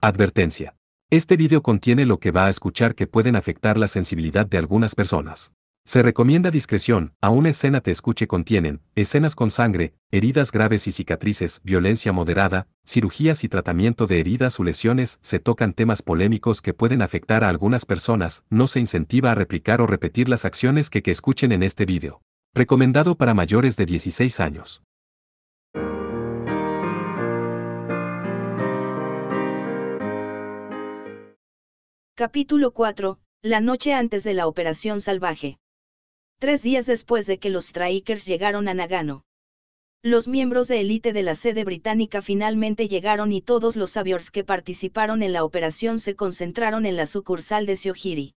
Advertencia. Este video contiene lo que va a escuchar que pueden afectar la sensibilidad de algunas personas. Se recomienda discreción, aún escena te escuche contienen, escenas con sangre, heridas graves y cicatrices, violencia moderada, cirugías y tratamiento de heridas o lesiones, se tocan temas polémicos que pueden afectar a algunas personas, no se incentiva a replicar o repetir las acciones que escuchen en este video. Recomendado para mayores de 16 años. Capítulo 4, la noche antes de la Operación Salvaje. 3 días después de que los Strikers llegaron a Nagano. Los miembros de élite de la sede británica finalmente llegaron y todos los aviors que participaron en la operación se concentraron en la sucursal de Shiojiri.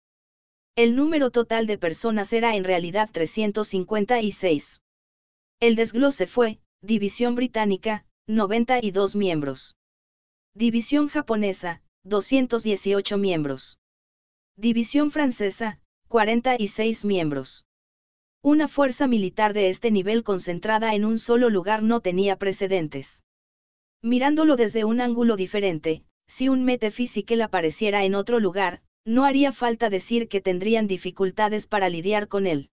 El número total de personas era en realidad 356. El desglose fue: División Británica, 92 miembros. División Japonesa, 218 miembros. División Francesa, 46 miembros. Una fuerza militar de este nivel concentrada en un solo lugar no tenía precedentes. Mirándolo desde un ángulo diferente, si un Metaphysical apareciera en otro lugar, no haría falta decir que tendrían dificultades para lidiar con él.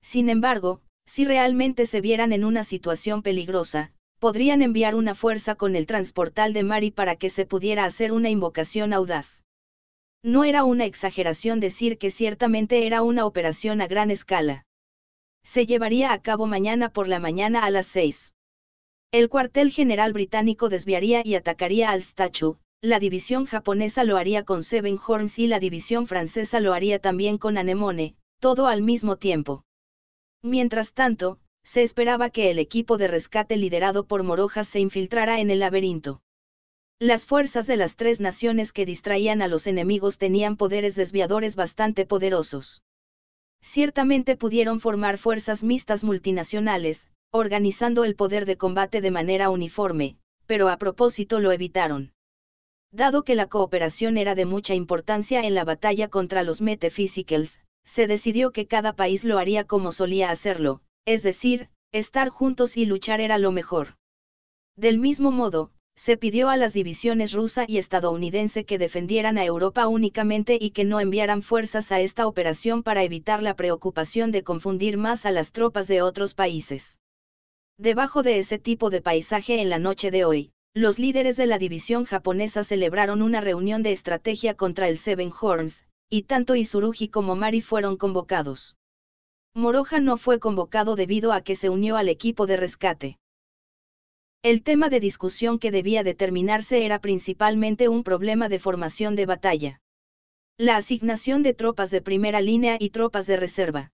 Sin embargo, si realmente se vieran en una situación peligrosa, podrían enviar una fuerza con el transportal de Mari para que se pudiera hacer una invocación audaz. No era una exageración decir que ciertamente era una operación a gran escala. Se llevaría a cabo mañana por la mañana a las 6. El cuartel general británico desviaría y atacaría al Statue, la división japonesa lo haría con Seven Horns y la división francesa lo haría también con Anemone, todo al mismo tiempo. Mientras tanto, se esperaba que el equipo de rescate liderado por Moroja se infiltrara en el laberinto. Las fuerzas de las tres naciones que distraían a los enemigos tenían poderes desviadores bastante poderosos. Ciertamente pudieron formar fuerzas mixtas multinacionales, organizando el poder de combate de manera uniforme, pero a propósito lo evitaron. Dado que la cooperación era de mucha importancia en la batalla contra los Metaphysicals, se decidió que cada país lo haría como solía hacerlo, es decir, estar juntos y luchar era lo mejor. Del mismo modo, se pidió a las divisiones rusa y estadounidense que defendieran a Europa únicamente y que no enviaran fuerzas a esta operación para evitar la preocupación de confundir más a las tropas de otros países. Debajo de ese tipo de paisaje en la noche de hoy, los líderes de la división japonesa celebraron una reunión de estrategia contra el Seven Horns, y tanto Tsurugi como Mari fueron convocados. Moroja no fue convocado debido a que se unió al equipo de rescate. El tema de discusión que debía determinarse era principalmente un problema de formación de batalla. La asignación de tropas de primera línea y tropas de reserva.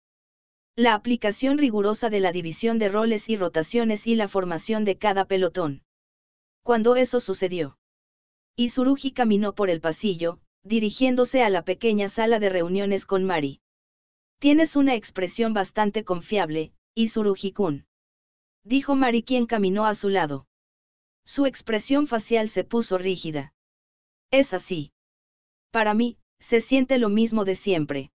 La aplicación rigurosa de la división de roles y rotaciones y la formación de cada pelotón. Cuando eso sucedió, Tsurugi caminó por el pasillo, dirigiéndose a la pequeña sala de reuniones con Mari. «Tienes una expresión bastante confiable, Tsurugi-kun», dijo Mari quien caminó a su lado. Su expresión facial se puso rígida. «Es así. Para mí, se siente lo mismo de siempre.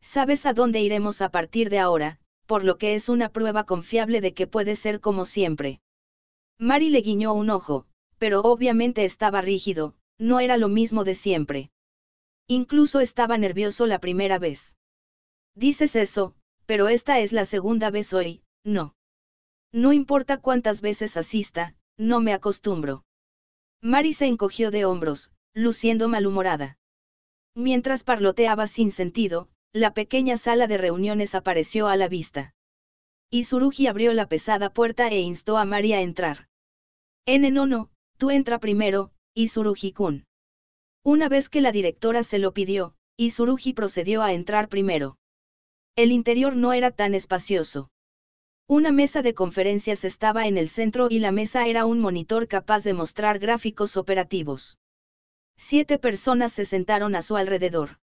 Sabes a dónde iremos a partir de ahora, por lo que es una prueba confiable de que puede ser como siempre». Mari le guiñó un ojo, pero obviamente estaba rígido, no era lo mismo de siempre. Incluso estaba nervioso la primera vez. «Dices eso, pero esta es la segunda vez hoy, ¿no? No importa cuántas veces asista, no me acostumbro». Mari se encogió de hombros, luciendo malhumorada. Mientras parloteaba sin sentido, la pequeña sala de reuniones apareció a la vista. Tsurugi abrió la pesada puerta e instó a Mari a entrar. No, tú entra primero, Tsurugi-kun». Una vez que la directora se lo pidió, Tsurugi procedió a entrar primero. El interior no era tan espacioso. Una mesa de conferencias estaba en el centro y la mesa era un monitor capaz de mostrar gráficos operativos. 7 personas se sentaron a su alrededor.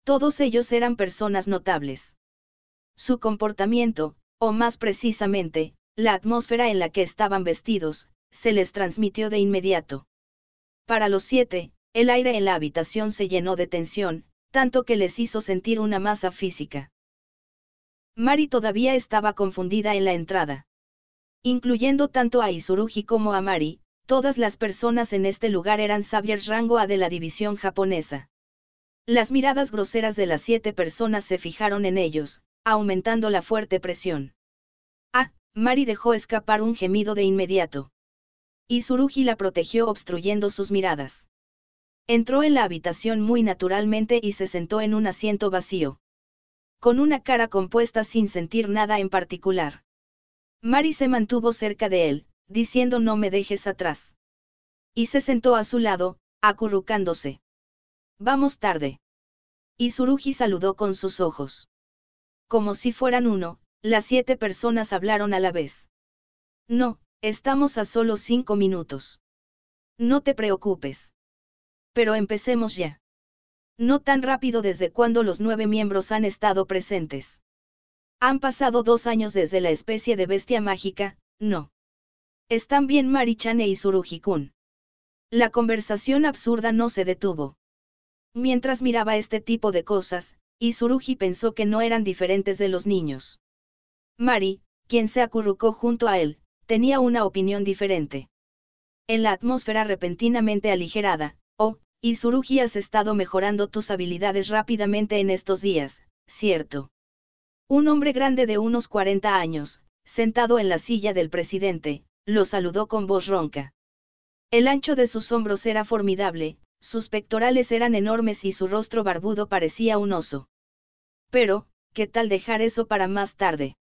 Todos ellos eran personas notables. Su comportamiento, o más precisamente, la atmósfera en la que estaban vestidos, se les transmitió de inmediato. Para los 7, el aire en la habitación se llenó de tensión, tanto que les hizo sentir una masa física. Mari todavía estaba confundida en la entrada. Incluyendo tanto a Tsurugi como a Mari, Todas las personas en este lugar eran sabios rango A de la división japonesa. Las miradas groseras de las 7 personas se fijaron en ellos, aumentando la fuerte presión. Mari dejó escapar un gemido de inmediato. Y Tsurugi la protegió obstruyendo sus miradas. Entró en la habitación muy naturalmente y se sentó en un asiento vacío. Con una cara compuesta sin sentir nada en particular. Mari se mantuvo cerca de él, diciendo no me dejes atrás. Y se sentó a su lado, acurrucándose. Vamos tarde. Y Tsurugi saludó con sus ojos. Como si fueran uno, las 7 personas hablaron a la vez. No, estamos a solo 5 minutos. No te preocupes. Pero empecemos ya. No tan rápido desde cuando los 9 miembros han estado presentes. Han pasado 2 años desde la especie de bestia mágica, ¿no? Están bien Mari-chan y Tsurugi-kun. La conversación absurda no se detuvo. Mientras miraba este tipo de cosas, Tsurugi pensó que no eran diferentes de los niños. Mari, quien se acurrucó junto a él, tenía una opinión diferente. En la atmósfera repentinamente aligerada, Tsurugi has estado mejorando tus habilidades rápidamente en estos días, ¿cierto? Un hombre grande de unos 40 años, sentado en la silla del presidente, lo saludó con voz ronca. El ancho de sus hombros era formidable, sus pectorales eran enormes y su rostro barbudo parecía un oso. Pero, ¿qué tal dejar eso para más tarde?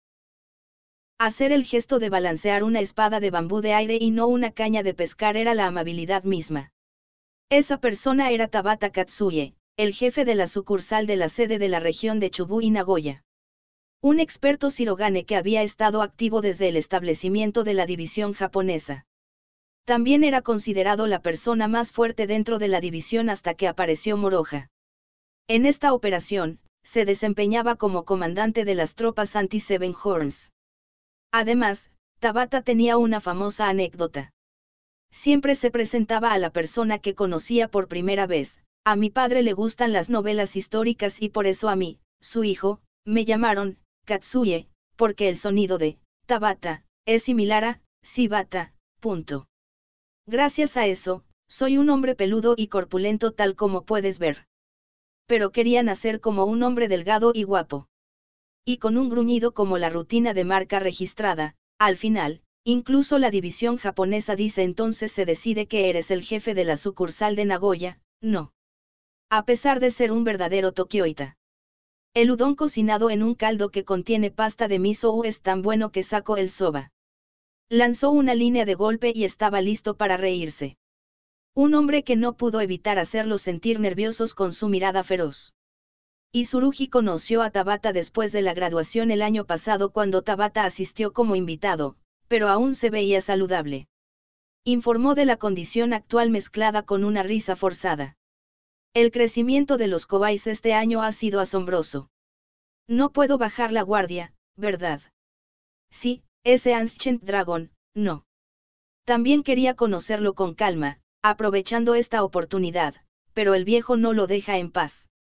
Hacer el gesto de balancear una espada de bambú de aire y no una caña de pescar era la amabilidad misma. Esa persona era Tabata Katsuye, el jefe de la sucursal de la sede de la región de Chubu y Nagoya. Un experto shirogane que había estado activo desde el establecimiento de la división japonesa. También era considerado la persona más fuerte dentro de la división hasta que apareció Moroha. En esta operación, se desempeñaba como comandante de las tropas anti-Seven Horns. Además, Tabata tenía una famosa anécdota. Siempre se presentaba a la persona que conocía por primera vez. A mi padre le gustan las novelas históricas y por eso a mí, su hijo, me llamaron Katsuye, porque el sonido de Tabata es similar a Shibata. Gracias a eso, soy un hombre peludo y corpulento tal como puedes ver. Pero quería nacer como un hombre delgado y guapo. Y con un gruñido como la rutina de marca registrada, al final, incluso la división japonesa dice entonces se decide que eres el jefe de la sucursal de Nagoya, no. A pesar de ser un verdadero tokioita. El udon cocinado en un caldo que contiene pasta de miso es tan bueno que sacó el soba. Lanzó una línea de golpe y estaba listo para reírse. Un hombre que no pudo evitar hacerlos sentir nerviosos con su mirada feroz. Tsurugi conoció a Tabata después de la graduación el año pasado cuando Tabata asistió como invitado, pero aún se veía saludable. Informó de la condición actual mezclada con una risa forzada. El crecimiento de los Kobais este año ha sido asombroso. No puedo bajar la guardia, ¿verdad? Sí, ese Ancient Dragon, no. También quería conocerlo con calma, aprovechando esta oportunidad, pero el viejo no lo deja en paz.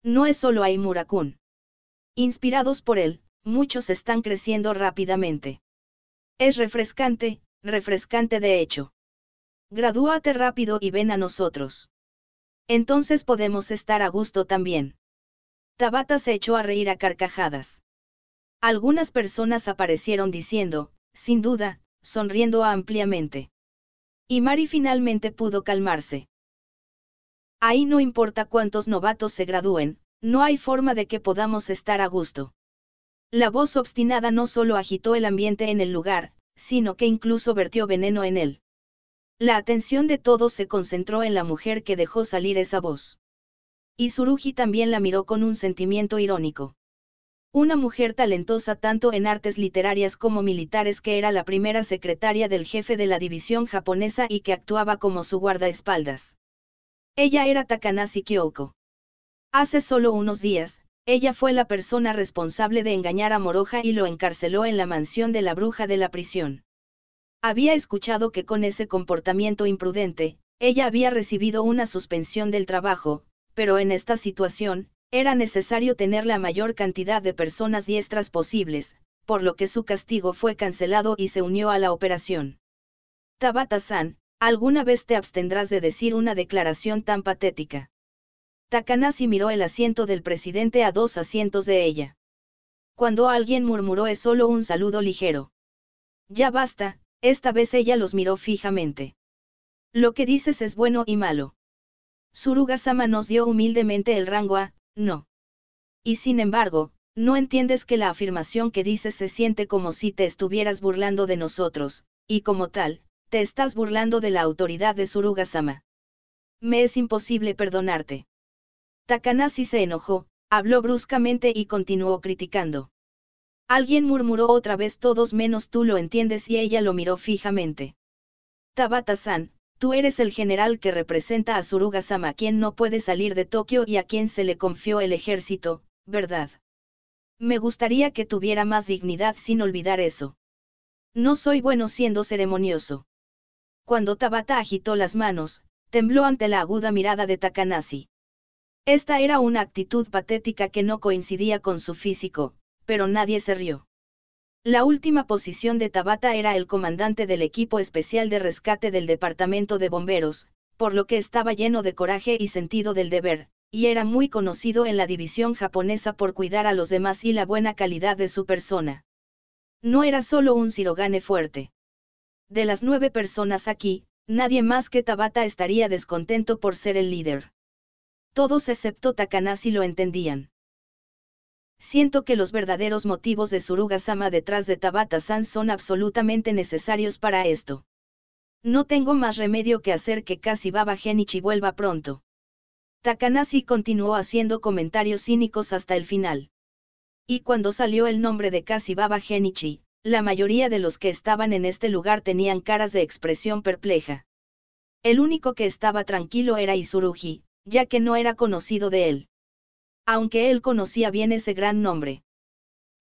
No es solo Aimura-kun. Inspirados por él, muchos están creciendo rápidamente. Es refrescante de hecho. Gradúate rápido y ven a nosotros. Entonces podemos estar a gusto también. Tabata se echó a reír a carcajadas. Algunas personas aparecieron diciendo, sin duda, sonriendo ampliamente. Y Mari finalmente pudo calmarse. Ahí no importa cuántos novatos se gradúen, no hay forma de que podamos estar a gusto. La voz obstinada no solo agitó el ambiente en el lugar, sino que incluso vertió veneno en él. La atención de todos se concentró en la mujer que dejó salir esa voz. Tsurugi también la miró con un sentimiento irónico. Una mujer talentosa tanto en artes literarias como militares que era la primera secretaria del jefe de la división japonesa y que actuaba como su guardaespaldas. Ella era Takanashi Kyoko. Hace solo unos días, ella fue la persona responsable de engañar a Moroha y lo encarceló en la mansión de la bruja de la prisión. Había escuchado que con ese comportamiento imprudente, ella había recibido una suspensión del trabajo, pero en esta situación, era necesario tener la mayor cantidad de personas diestras posibles, por lo que su castigo fue cancelado y se unió a la operación. Tabata-san, ¿Alguna vez te abstendrás de decir una declaración tan patética? Takanashi miró el asiento del presidente a 2 asientos de ella. Cuando alguien murmuró es solo un saludo ligero. Ya basta, esta vez ella los miró fijamente. Lo que dices es bueno y malo. Suruga-sama nos dio humildemente el rango A, no. Y sin embargo, no entiendes que la afirmación que dices se siente como si te estuvieras burlando de nosotros, y como tal, te estás burlando de la autoridad de Suruga-sama. Me es imposible perdonarte. Takanashi se enojó, habló bruscamente y continuó criticando. Alguien murmuró otra vez todos menos tú lo entiendes y ella lo miró fijamente. Tabata-san, tú eres el general que representa a Suruga-sama quien no puede salir de Tokio y a quien se le confió el ejército, ¿verdad? Me gustaría que tuviera más dignidad sin olvidar eso. No soy bueno siendo ceremonioso. Cuando Tabata agitó las manos, tembló ante la aguda mirada de Takanashi. Esta era una actitud patética que no coincidía con su físico, pero nadie se rió. La última posición de Tabata era el comandante del equipo especial de rescate del departamento de bomberos, por lo que estaba lleno de coraje y sentido del deber, y era muy conocido en la división japonesa por cuidar a los demás y la buena calidad de su persona. No era solo un shirogane fuerte. De las 9 personas aquí, nadie más que Tabata estaría descontento por ser el líder. Todos excepto Takanashi lo entendían. Siento que los verdaderos motivos de Suruga-sama detrás de Tabata-san son absolutamente necesarios para esto. No tengo más remedio que hacer que Kashiwaba Genichi vuelva pronto. Takanashi continuó haciendo comentarios cínicos hasta el final. Y cuando salió el nombre de Kashiwaba Genichi, la mayoría de los que estaban en este lugar tenían caras de expresión perpleja. El único que estaba tranquilo era Izurugi, ya que no era conocido de él. Aunque él conocía bien ese gran nombre.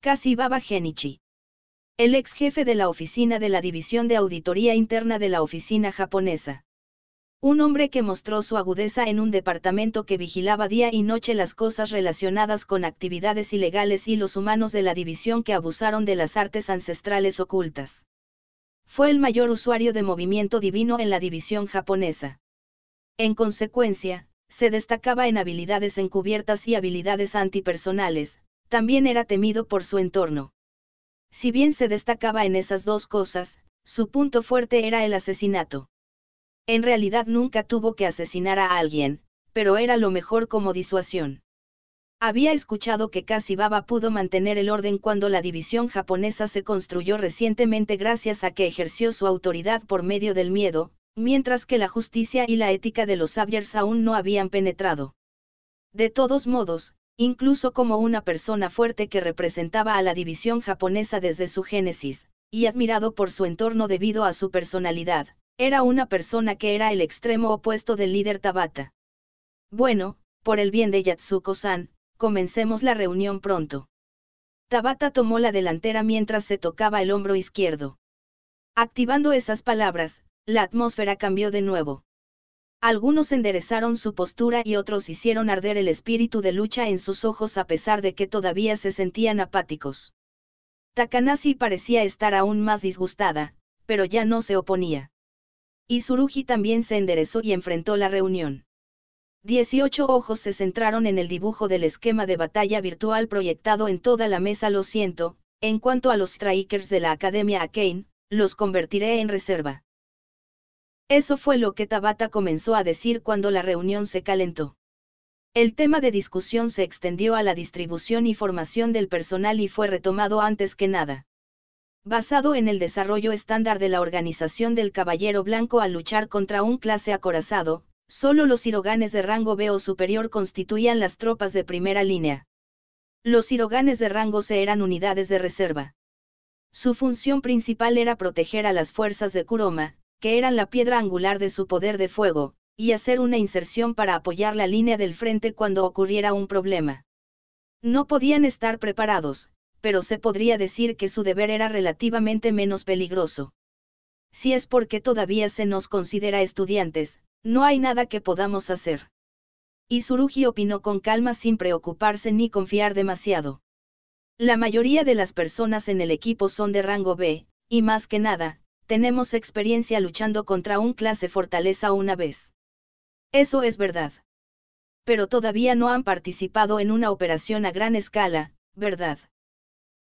Kashiwaba Genichi. El ex jefe de la oficina de la División de Auditoría Interna de la oficina japonesa. Un hombre que mostró su agudeza en un departamento que vigilaba día y noche las cosas relacionadas con actividades ilegales y los humanos de la división que abusaron de las artes ancestrales ocultas. Fue el mayor usuario de movimiento divino en la división japonesa. En consecuencia, se destacaba en habilidades encubiertas y habilidades antipersonales, también era temido por su entorno. Si bien se destacaba en esas dos cosas, su punto fuerte era el asesinato. En realidad nunca tuvo que asesinar a alguien, pero era lo mejor como disuasión. Había escuchado que Kashiwaba pudo mantener el orden cuando la división japonesa se construyó recientemente gracias a que ejerció su autoridad por medio del miedo, mientras que la justicia y la ética de los Sabiers aún no habían penetrado. De todos modos, incluso como una persona fuerte que representaba a la división japonesa desde su génesis, y admirado por su entorno debido a su personalidad, era una persona que era el extremo opuesto del líder Tabata. Bueno, por el bien de Yatsuko-san, comencemos la reunión pronto. Tabata tomó la delantera mientras se tocaba el hombro izquierdo. Activando esas palabras, la atmósfera cambió de nuevo. Algunos enderezaron su postura y otros hicieron arder el espíritu de lucha en sus ojos a pesar de que todavía se sentían apáticos. Takanashi parecía estar aún más disgustada, pero ya no se oponía. Izurugi también se enderezó y enfrentó la reunión. 18 ojos se centraron en el dibujo del esquema de batalla virtual proyectado en toda la mesa. Lo siento, en cuanto a los Strikers de la Academia Akane, los convertiré en reserva. Eso fue lo que Tabata comenzó a decir cuando la reunión se calentó. El tema de discusión se extendió a la distribución y formación del personal y fue retomado antes que nada. Basado en el desarrollo estándar de la organización del Caballero Blanco al luchar contra un clase acorazado, solo los hiroganes de rango B o superior constituían las tropas de primera línea. Los hiroganes de rango C eran unidades de reserva. Su función principal era proteger a las fuerzas de Kuroma, que eran la piedra angular de su poder de fuego, y hacer una inserción para apoyar la línea del frente cuando ocurriera un problema. No podían estar preparados, pero se podría decir que su deber era relativamente menos peligroso. Si es porque todavía se nos considera estudiantes, no hay nada que podamos hacer. Izurugi opinó con calma sin preocuparse ni confiar demasiado. La mayoría de las personas en el equipo son de rango B, y más que nada, tenemos experiencia luchando contra un clase fortaleza una vez. Eso es verdad. Pero todavía no han participado en una operación a gran escala, ¿verdad?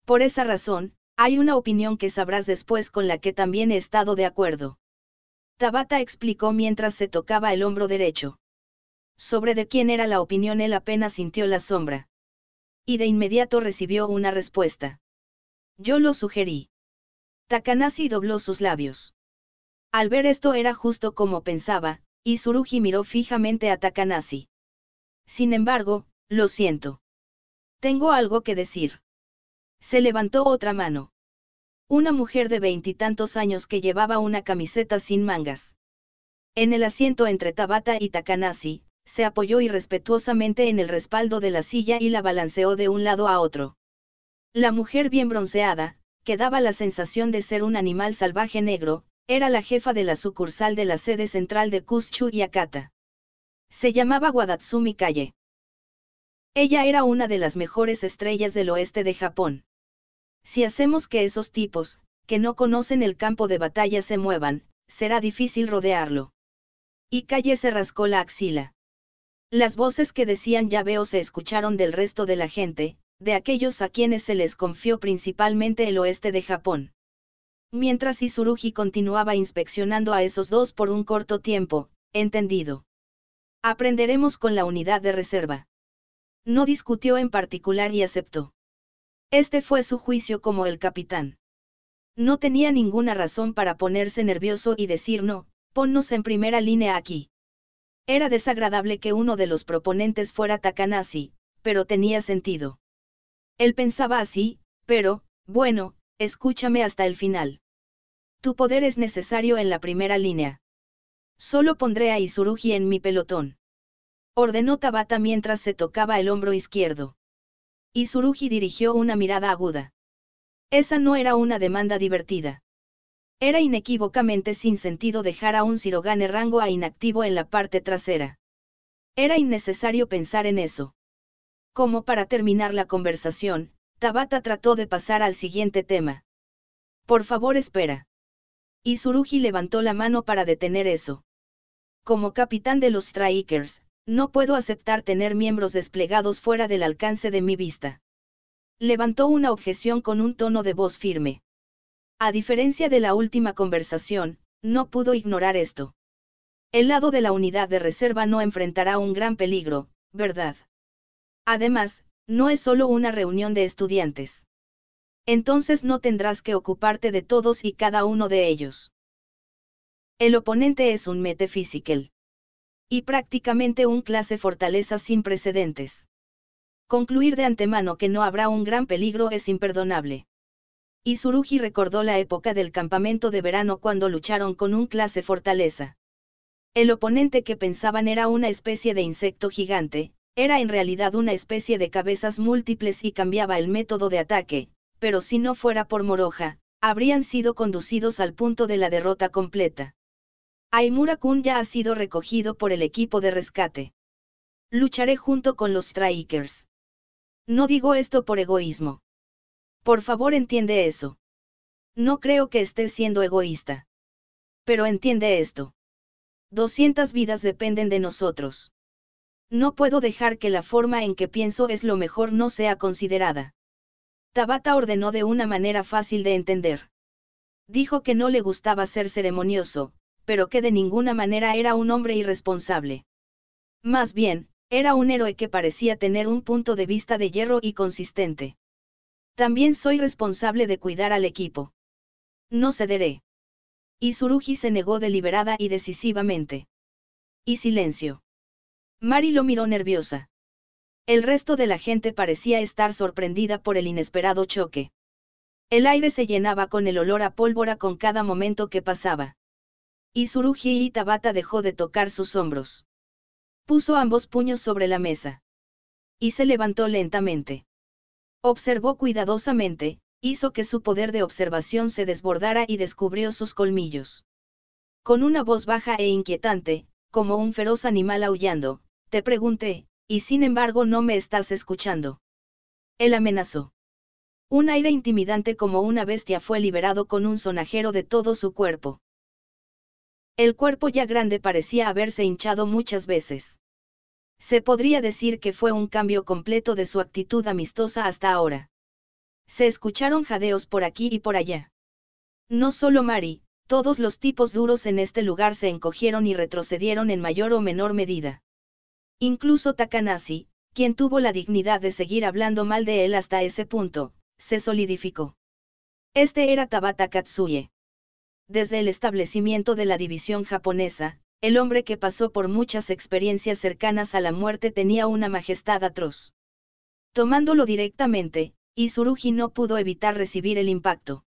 Por esa razón, hay una opinión que sabrás después con la que también he estado de acuerdo. Tabata explicó mientras se tocaba el hombro derecho. Sobre de quién era la opinión él apenas sintió la sombra. Y de inmediato recibió una respuesta. Yo lo sugerí. Takanashi dobló sus labios. Al ver esto era justo como pensaba, y Tsurugi miró fijamente a Takanashi. Sin embargo, lo siento. Tengo algo que decir. Se levantó otra mano. Una mujer de 20 y tantos años que llevaba una camiseta sin mangas. En el asiento entre Tabata y Takanashi, se apoyó irrespetuosamente en el respaldo de la silla y la balanceó de un lado a otro. La mujer bien bronceada, que daba la sensación de ser un animal salvaje negro, era la jefa de la sucursal de la sede central de Kushu y Akata. Se llamaba Wadatsumi Kaye. Ella era una de las mejores estrellas del oeste de Japón. Si hacemos que esos tipos, que no conocen el campo de batalla se muevan, será difícil rodearlo. Y Kaye se rascó la axila. Las voces que decían ya veo se escucharon del resto de la gente, de aquellos a quienes se les confió principalmente el oeste de Japón. Mientras Tsurugi continuaba inspeccionando a esos dos por un corto tiempo, entendido. Aprenderemos con la unidad de reserva. No discutió en particular y aceptó. Este fue su juicio como el capitán. No tenía ninguna razón para ponerse nervioso y decir no, ponnos en primera línea aquí. Era desagradable que uno de los proponentes fuera Takanashi, pero tenía sentido. Él pensaba así, pero, bueno, escúchame hasta el final. Tu poder es necesario en la primera línea. Solo pondré a Tsurugi en mi pelotón. Ordenó Tabata mientras se tocaba el hombro izquierdo. Tsurugi dirigió una mirada aguda. Esa no era una demanda divertida. Era inequívocamente sin sentido dejar a un Shirogane rango A inactivo en la parte trasera. Era innecesario pensar en eso. Como para terminar la conversación, Tabata trató de pasar al siguiente tema. Por favor espera. Tsurugi levantó la mano para detener eso. Como capitán de los Strikers, no puedo aceptar tener miembros desplegados fuera del alcance de mi vista. Levantó una objeción con un tono de voz firme. A diferencia de la última conversación, no pudo ignorar esto. El lado de la unidad de reserva no enfrentará un gran peligro, ¿verdad? Además, no es solo una reunión de estudiantes. Entonces no tendrás que ocuparte de todos y cada uno de ellos. El oponente es un metaphysical. Y prácticamente un clase fortaleza sin precedentes. Concluir de antemano que no habrá un gran peligro es imperdonable. Tsurugi recordó la época del campamento de verano cuando lucharon con un clase fortaleza. El oponente que pensaban era una especie de insecto gigante, era en realidad una especie de cabezas múltiples y cambiaba el método de ataque, pero si no fuera por Moroha, habrían sido conducidos al punto de la derrota completa. Aimura-kun ya ha sido recogido por el equipo de rescate. Lucharé junto con los Strikers. No digo esto por egoísmo. Por favor entiende eso. No creo que estés siendo egoísta. Pero entiende esto. 200 vidas dependen de nosotros. No puedo dejar que la forma en que pienso es lo mejor no sea considerada. Tabata ordenó de una manera fácil de entender. Dijo que no le gustaba ser ceremonioso, pero que de ninguna manera era un hombre irresponsable. Más bien, era un héroe que parecía tener un punto de vista de hierro y consistente. También soy responsable de cuidar al equipo. No cederé. Tsurugi se negó deliberada y decisivamente. Y silencio. Mari lo miró nerviosa. El resto de la gente parecía estar sorprendida por el inesperado choque. El aire se llenaba con el olor a pólvora con cada momento que pasaba. Tsurugi y Tabata dejó de tocar sus hombros. Puso ambos puños sobre la mesa. Y se levantó lentamente. Observó cuidadosamente, hizo que su poder de observación se desbordara y descubrió sus colmillos. Con una voz baja e inquietante, como un feroz animal aullando, te pregunté, y sin embargo no me estás escuchando. Él amenazó. Un aire intimidante como una bestia fue liberado con un sonajero de todo su cuerpo. El cuerpo ya grande parecía haberse hinchado muchas veces. Se podría decir que fue un cambio completo de su actitud amistosa hasta ahora. Se escucharon jadeos por aquí y por allá. No solo Mari, todos los tipos duros en este lugar se encogieron y retrocedieron en mayor o menor medida. Incluso Takanashi, quien tuvo la dignidad de seguir hablando mal de él hasta ese punto, se solidificó. Este era Tabata Katsuye. Desde el establecimiento de la división japonesa, el hombre que pasó por muchas experiencias cercanas a la muerte tenía una majestad atroz. Tomándolo directamente, Tsurugi no pudo evitar recibir el impacto.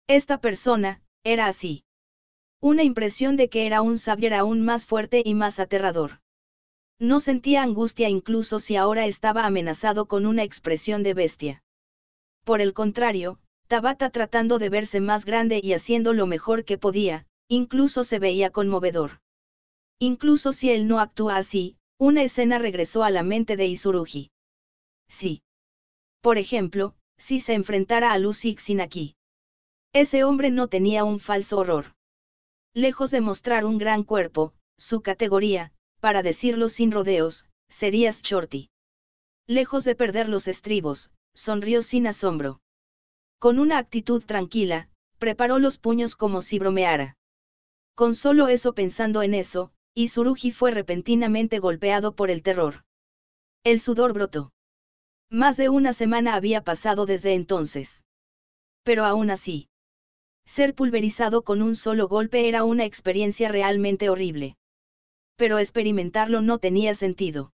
Esta persona, era así. Una impresión de que era un savior aún más fuerte y más aterrador. No sentía angustia incluso si ahora estaba amenazado con una expresión de bestia. Por el contrario, Tabata tratando de verse más grande y haciendo lo mejor que podía, incluso se veía conmovedor. Incluso si él no actúa así, una escena regresó a la mente de Tsurugi. Sí. Por ejemplo, si se enfrentara a Lucy Tsunaki. Ese hombre no tenía un falso horror. Lejos de mostrar un gran cuerpo, su categoría, para decirlo sin rodeos, serías Shorty. Lejos de perder los estribos, sonrió sin asombro. Con una actitud tranquila, preparó los puños como si bromeara. Con solo eso pensando en eso, Tsurugi fue repentinamente golpeado por el terror. El sudor brotó. Más de una semana había pasado desde entonces. Pero aún así, ser pulverizado con un solo golpe era una experiencia realmente horrible. Pero experimentarlo no tenía sentido.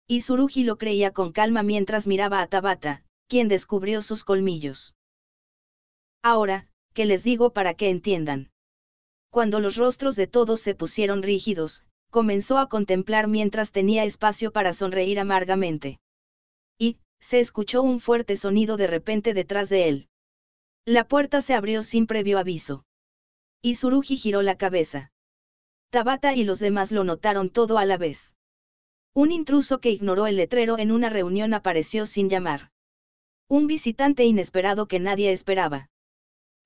Tsurugi lo creía con calma mientras miraba a Tabata, quien descubrió sus colmillos. Ahora, ¿qué les digo para que entiendan? Cuando los rostros de todos se pusieron rígidos, comenzó a contemplar mientras tenía espacio para sonreír amargamente. Y, se escuchó un fuerte sonido de repente detrás de él. La puerta se abrió sin previo aviso. Tsurugi giró la cabeza. Tabata y los demás lo notaron todo a la vez. Un intruso que ignoró el letrero en una reunión apareció sin llamar. Un visitante inesperado que nadie esperaba.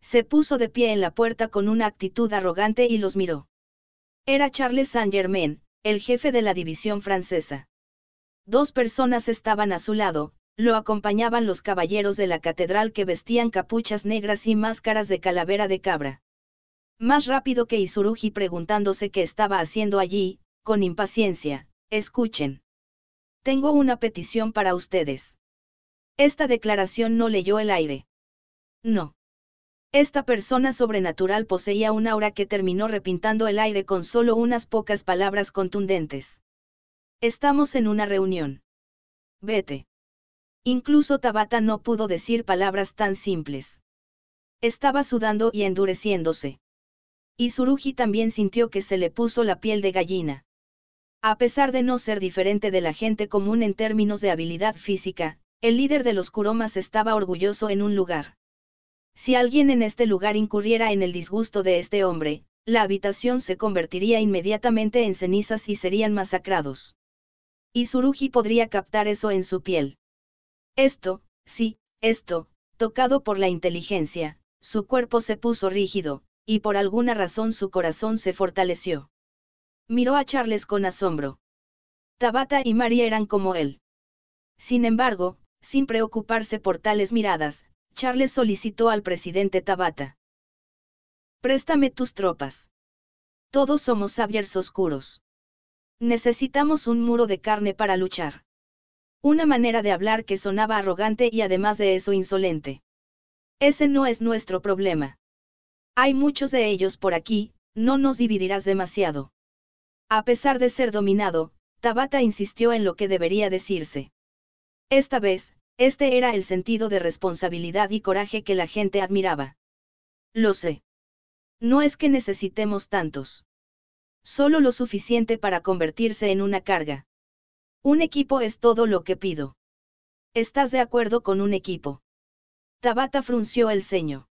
Se puso de pie en la puerta con una actitud arrogante y los miró. Era Charles Saint-Germain, el jefe de la división francesa. 2 personas estaban a su lado, lo acompañaban los caballeros de la catedral que vestían capuchas negras y máscaras de calavera de cabra. Más rápido que Tsurugi preguntándose qué estaba haciendo allí, con impaciencia, escuchen. Tengo una petición para ustedes. Esta declaración no leyó el aire. No. Esta persona sobrenatural poseía un aura que terminó repintando el aire con solo unas pocas palabras contundentes. Estamos en una reunión. Vete. Incluso Tabata no pudo decir palabras tan simples. Estaba sudando y endureciéndose. Tsurugi también sintió que se le puso la piel de gallina. A pesar de no ser diferente de la gente común en términos de habilidad física, el líder de los Kuromas estaba orgulloso en un lugar. Si alguien en este lugar incurriera en el disgusto de este hombre, la habitación se convertiría inmediatamente en cenizas y serían masacrados. Tsurugi podría captar eso en su piel. Esto, tocado por la inteligencia, su cuerpo se puso rígido, y por alguna razón su corazón se fortaleció. Miró a Charles con asombro. Tabata y Mari eran como él. Sin embargo, sin preocuparse por tales miradas, Charles solicitó al presidente Tabata. Préstame tus tropas. Todos somos sabios oscuros. Necesitamos un muro de carne para luchar. Una manera de hablar que sonaba arrogante y además de eso insolente. Ese no es nuestro problema. Hay muchos de ellos por aquí, no nos dividirás demasiado. A pesar de ser dominado, Tabata insistió en lo que debería decirse. Esta vez, este era el sentido de responsabilidad y coraje que la gente admiraba. Lo sé. No es que necesitemos tantos. Solo lo suficiente para convertirse en una carga. Un equipo es todo lo que pido. ¿Estás de acuerdo con un equipo? Tabata frunció el ceño.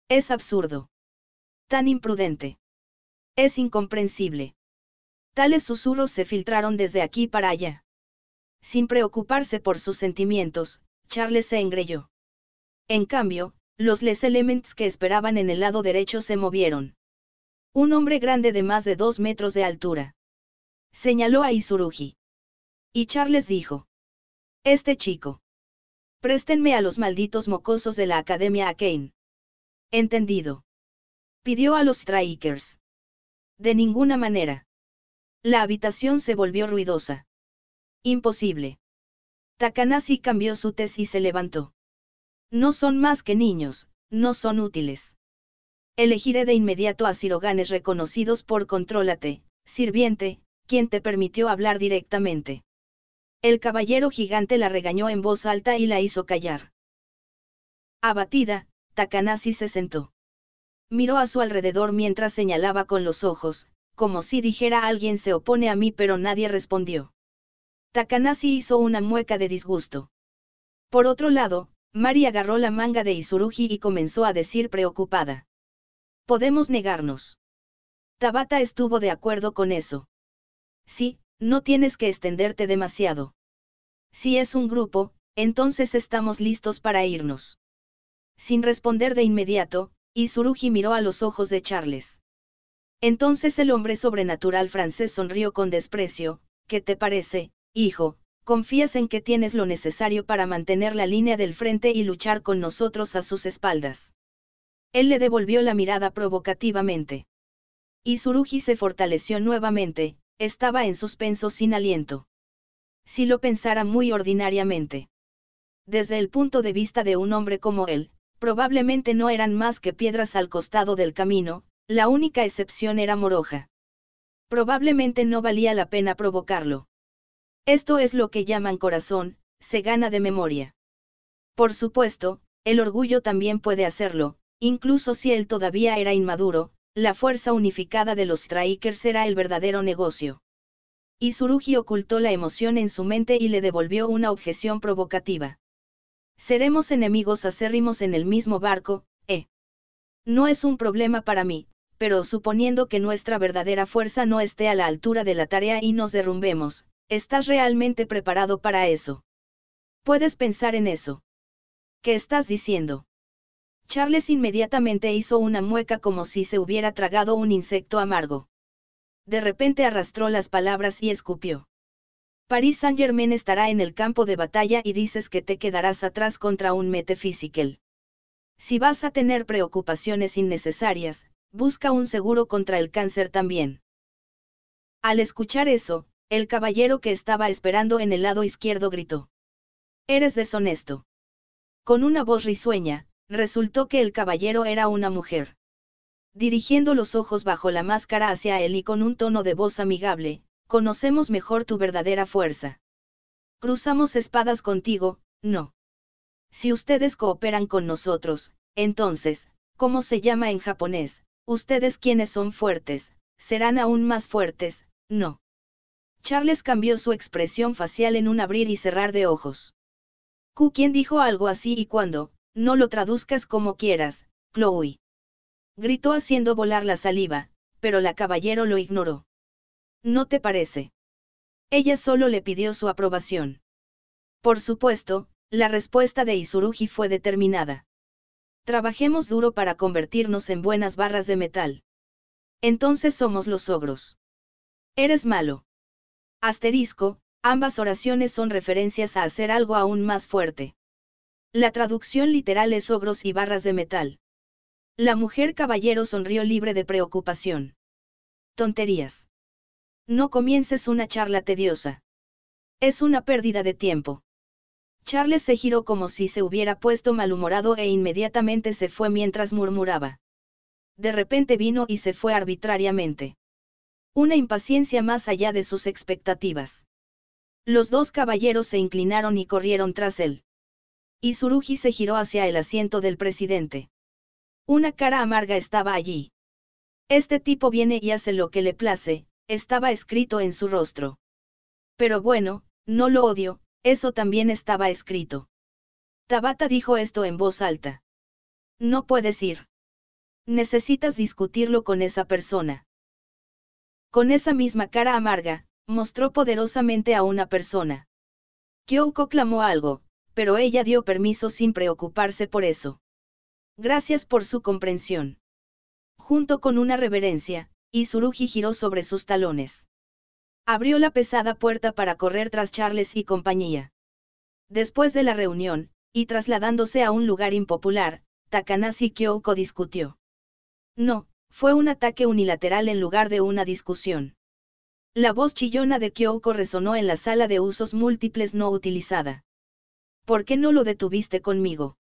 Es absurdo. Tan imprudente. Es incomprensible. Tales susurros se filtraron desde aquí para allá. Sin preocuparse por sus sentimientos, Charles se engrelló. En cambio, los Les Elements que esperaban en el lado derecho se movieron. Un hombre grande de más de 2 metros de altura. Señaló a Izurugi. Y Charles dijo. Este chico. Préstenme a los malditos mocosos de la Academia Arcane. Entendido. Pidió a los Strikers. De ninguna manera. La habitación se volvió ruidosa. Imposible. Takanashi cambió su tez y se levantó. No son más que niños, no son útiles. Elegiré de inmediato a ciroganes reconocidos por contrólate, sirviente, quien te permitió hablar directamente. El caballero gigante la regañó en voz alta y la hizo callar. Abatida, Takanashi se sentó. Miró a su alrededor mientras señalaba con los ojos, como si dijera alguien se opone a mí, pero nadie respondió. Takanashi hizo una mueca de disgusto. Por otro lado, Mari agarró la manga de Izurugi y comenzó a decir preocupada. Podemos negarnos. Tabata estuvo de acuerdo con eso. Sí, no tienes que extenderte demasiado. Si es un grupo, entonces estamos listos para irnos. Sin responder de inmediato, Izurugi miró a los ojos de Charles. Entonces el hombre sobrenatural francés sonrió con desprecio. ¿Qué te parece, hijo? ¿Confías en que tienes lo necesario para mantener la línea del frente y luchar con nosotros a sus espaldas? Él le devolvió la mirada provocativamente. Izurugi se fortaleció nuevamente, estaba en suspenso sin aliento. Si lo pensara muy ordinariamente. Desde el punto de vista de un hombre como él, probablemente no eran más que piedras al costado del camino, la única excepción era Moroja. Probablemente no valía la pena provocarlo. Esto es lo que llaman corazón, se gana de memoria. Por supuesto, el orgullo también puede hacerlo, incluso si él todavía era inmaduro, la fuerza unificada de los Strikers era el verdadero negocio. Izurugi ocultó la emoción en su mente y le devolvió una objeción provocativa. Seremos enemigos acérrimos en el mismo barco, ¿eh? No es un problema para mí, pero suponiendo que nuestra verdadera fuerza no esté a la altura de la tarea y nos derrumbemos, ¿estás realmente preparado para eso? ¿Puedes pensar en eso? ¿Qué estás diciendo? Charles inmediatamente hizo una mueca como si se hubiera tragado un insecto amargo. De repente arrastró las palabras y escupió. Paris Saint-Germain estará en el campo de batalla y dices que te quedarás atrás contra un metaphysical. Si vas a tener preocupaciones innecesarias, busca un seguro contra el cáncer también. Al escuchar eso, el caballero que estaba esperando en el lado izquierdo gritó. Eres deshonesto. Con una voz risueña, resultó que el caballero era una mujer. Dirigiendo los ojos bajo la máscara hacia él y con un tono de voz amigable, conocemos mejor tu verdadera fuerza. Cruzamos espadas contigo, no. Si ustedes cooperan con nosotros, entonces, ¿cómo se llama en japonés? Ustedes quienes son fuertes, serán aún más fuertes, no. Charles cambió su expresión facial en un abrir y cerrar de ojos. ¿Quién dijo algo así y cuándo? No lo traduzcas como quieras, Chloe. Gritó haciendo volar la saliva, pero la caballero lo ignoró. ¿No te parece? Ella solo le pidió su aprobación. Por supuesto, la respuesta de Izurugi fue determinada. Trabajemos duro para convertirnos en buenas barras de metal. Entonces somos los ogros. Eres malo. Asterisco, ambas oraciones son referencias a hacer algo aún más fuerte. La traducción literal es ogros y barras de metal. La mujer caballero sonrió libre de preocupación. Tonterías. No comiences una charla tediosa. Es una pérdida de tiempo. Charles se giró como si se hubiera puesto malhumorado e inmediatamente se fue mientras murmuraba. De repente vino y se fue arbitrariamente. Una impaciencia más allá de sus expectativas. Los dos caballeros se inclinaron y corrieron tras él. Izurugi se giró hacia el asiento del presidente. Una cara amarga estaba allí. Este tipo viene y hace lo que le place, estaba escrito en su rostro. Pero bueno, no lo odio, eso también estaba escrito. Tabata dijo esto en voz alta. No puedes ir. Necesitas discutirlo con esa persona. Con esa misma cara amarga, mostró poderosamente a una persona. Kyoko clamó algo, pero ella dio permiso sin preocuparse por eso. Gracias por su comprensión. Junto con una reverencia, Izurugi giró sobre sus talones. Abrió la pesada puerta para correr tras Charles y compañía. Después de la reunión, y trasladándose a un lugar impopular, Takanashi Kyouko discutió. No, fue un ataque unilateral en lugar de una discusión. La voz chillona de Kyouko resonó en la sala de usos múltiples no utilizada. ¿Por qué no lo detuviste conmigo?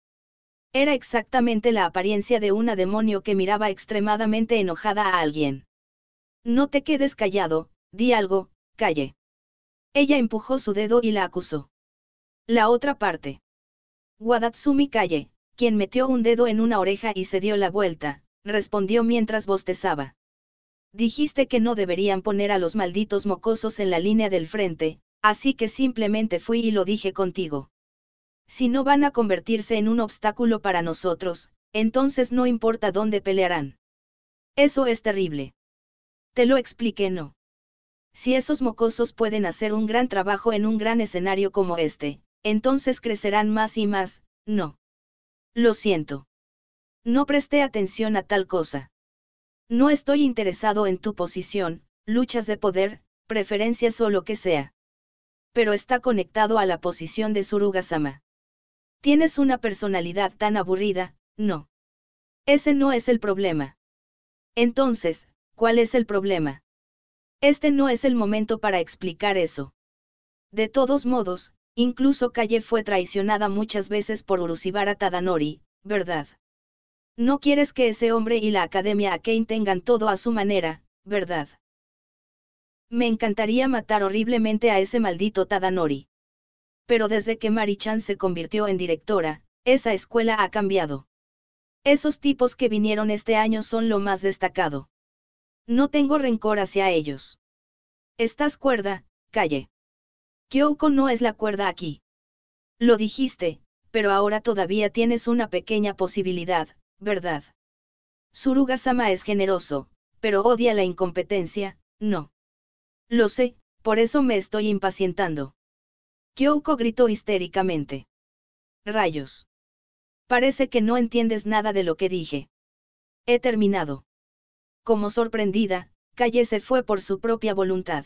Era exactamente la apariencia de una demonio que miraba extremadamente enojada a alguien. No te quedes callado, di algo, calle. Ella empujó su dedo y la acusó. La otra parte. Wadatsumi Calle, quien metió un dedo en una oreja y se dio la vuelta, respondió mientras bostezaba. Dijiste que no deberían poner a los malditos mocosos en la línea del frente, así que simplemente fui y lo dije contigo. Si no van a convertirse en un obstáculo para nosotros, entonces no importa dónde pelearán. Eso es terrible. Te lo expliqué, ¿no? Si esos mocosos pueden hacer un gran trabajo en un gran escenario como este, entonces crecerán más y más, no. Lo siento. No presté atención a tal cosa. No estoy interesado en tu posición, luchas de poder, preferencias o lo que sea. Pero está conectado a la posición de Suruga-sama. Tienes una personalidad tan aburrida, no. Ese no es el problema. Entonces, ¿cuál es el problema? Este no es el momento para explicar eso. De todos modos, incluso Kaye fue traicionada muchas veces por Urushibara Tadanori, ¿verdad? No quieres que ese hombre y la Academia Akane tengan todo a su manera, ¿verdad? Me encantaría matar horriblemente a ese maldito Tadanori. Pero desde que Mari-chan se convirtió en directora, esa escuela ha cambiado. Esos tipos que vinieron este año son lo más destacado. No tengo rencor hacia ellos. ¿Estás cuerda, Calle? Kyouko no es la cuerda aquí. Lo dijiste, pero ahora todavía tienes una pequeña posibilidad, ¿verdad? Suruga-sama es generoso, pero odia la incompetencia, no. Lo sé, por eso me estoy impacientando. Kyouko gritó histéricamente. Rayos. Parece que no entiendes nada de lo que dije. He terminado. Como sorprendida, Kaye se fue por su propia voluntad.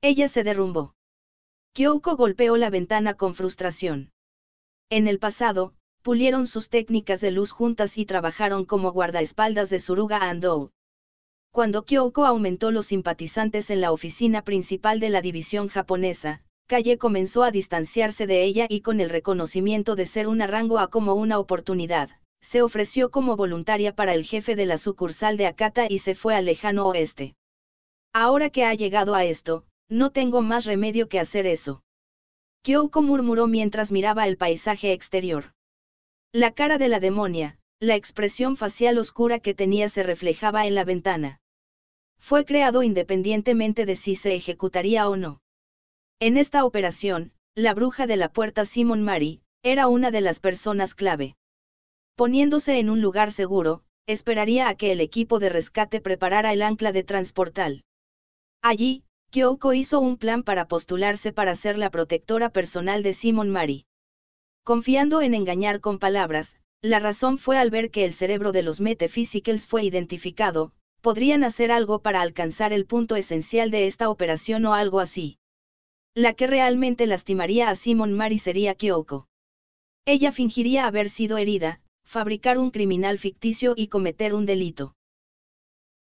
Ella se derrumbó. Kyouko golpeó la ventana con frustración. En el pasado, pulieron sus técnicas de luz juntas y trabajaron como guardaespaldas de Suruga Andou. Cuando Kyouko aumentó los simpatizantes en la oficina principal de la división japonesa, Kaye comenzó a distanciarse de ella y con el reconocimiento de ser una rango A como una oportunidad, se ofreció como voluntaria para el jefe de la sucursal de Akata y se fue al lejano oeste. Ahora que ha llegado a esto, no tengo más remedio que hacer eso. Kyouko murmuró mientras miraba el paisaje exterior. La cara de la demonia, la expresión facial oscura que tenía se reflejaba en la ventana. Fue creado independientemente de si se ejecutaría o no. En esta operación, la bruja de la puerta Simon Mari, era una de las personas clave. Poniéndose en un lugar seguro, esperaría a que el equipo de rescate preparara el ancla de transportal. Allí, Kyouko hizo un plan para postularse para ser la protectora personal de Simon Mari. Confiando en engañar con palabras, la razón fue al ver que el cerebro de los Metaphysicals fue identificado, podrían hacer algo para alcanzar el punto esencial de esta operación o algo así. La que realmente lastimaría a Simon Mari sería Kyouko. Ella fingiría haber sido herida, fabricar un criminal ficticio y cometer un delito.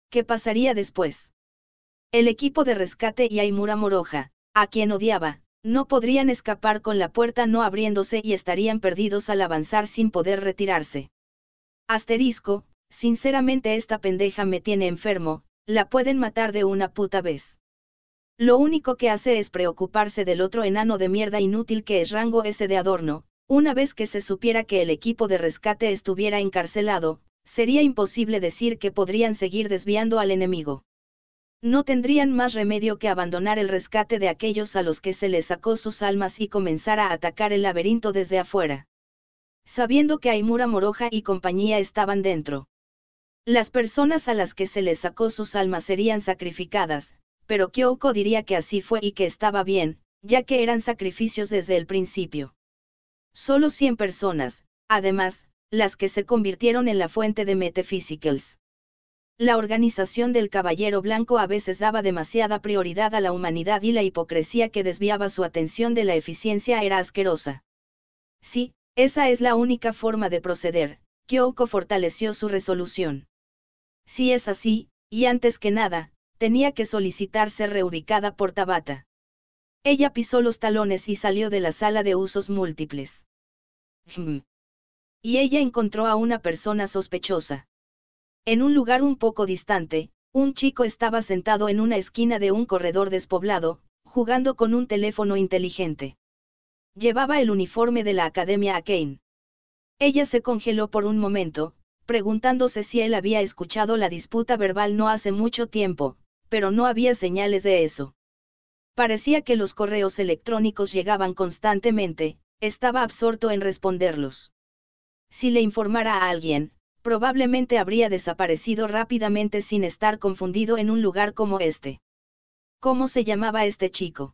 ¿Qué pasaría después? El equipo de rescate y Aimura Moroja, a quien odiaba, no podrían escapar con la puerta no abriéndose y estarían perdidos al avanzar sin poder retirarse. Asterisco, sinceramente esta pendeja me tiene enfermo, la pueden matar de una puta vez. Lo único que hace es preocuparse del otro enano de mierda inútil que es rango S de adorno. Una vez que se supiera que el equipo de rescate estuviera encarcelado, sería imposible decir que podrían seguir desviando al enemigo. No tendrían más remedio que abandonar el rescate de aquellos a los que se les sacó sus almas y comenzar a atacar el laberinto desde afuera. Sabiendo que Aimura Moroja y compañía estaban dentro. Las personas a las que se les sacó sus almas serían sacrificadas, pero Kyouko diría que así fue y que estaba bien, ya que eran sacrificios desde el principio. Solo 100 personas, además, las que se convirtieron en la fuente de Metaphysicals. La organización del Caballero Blanco a veces daba demasiada prioridad a la humanidad y la hipocresía que desviaba su atención de la eficiencia era asquerosa. Sí, esa es la única forma de proceder, Kyoko fortaleció su resolución. Si es así, y antes que nada, tenía que solicitar ser reubicada por Tabata. Ella pisó los talones y salió de la sala de usos múltiples. Y ella encontró a una persona sospechosa. En un lugar un poco distante, un chico estaba sentado en una esquina de un corredor despoblado, jugando con un teléfono inteligente. Llevaba el uniforme de la Academia Arcane. Ella se congeló por un momento, preguntándose si él había escuchado la disputa verbal no hace mucho tiempo, pero no había señales de eso. Parecía que los correos electrónicos llegaban constantemente, estaba absorto en responderlos. Si le informara a alguien, probablemente habría desaparecido rápidamente sin estar confundido en un lugar como este. ¿Cómo se llamaba este chico?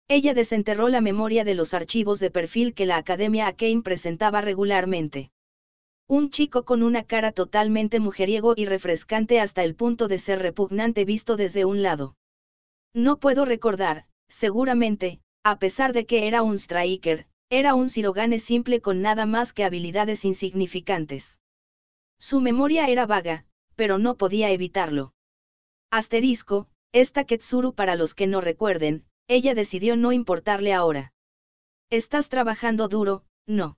Ella desenterró la memoria de los archivos de perfil que la Academia Arcane presentaba regularmente. Un chico con una cara totalmente mujeriego y refrescante hasta el punto de ser repugnante visto desde un lado. No puedo recordar, seguramente, a pesar de que era un striker, era un Shirogane simple con nada más que habilidades insignificantes. Su memoria era vaga, pero no podía evitarlo. Asterisco, es Taketsuru para los que no recuerden, ella decidió no importarle ahora. ¿Estás trabajando duro? No.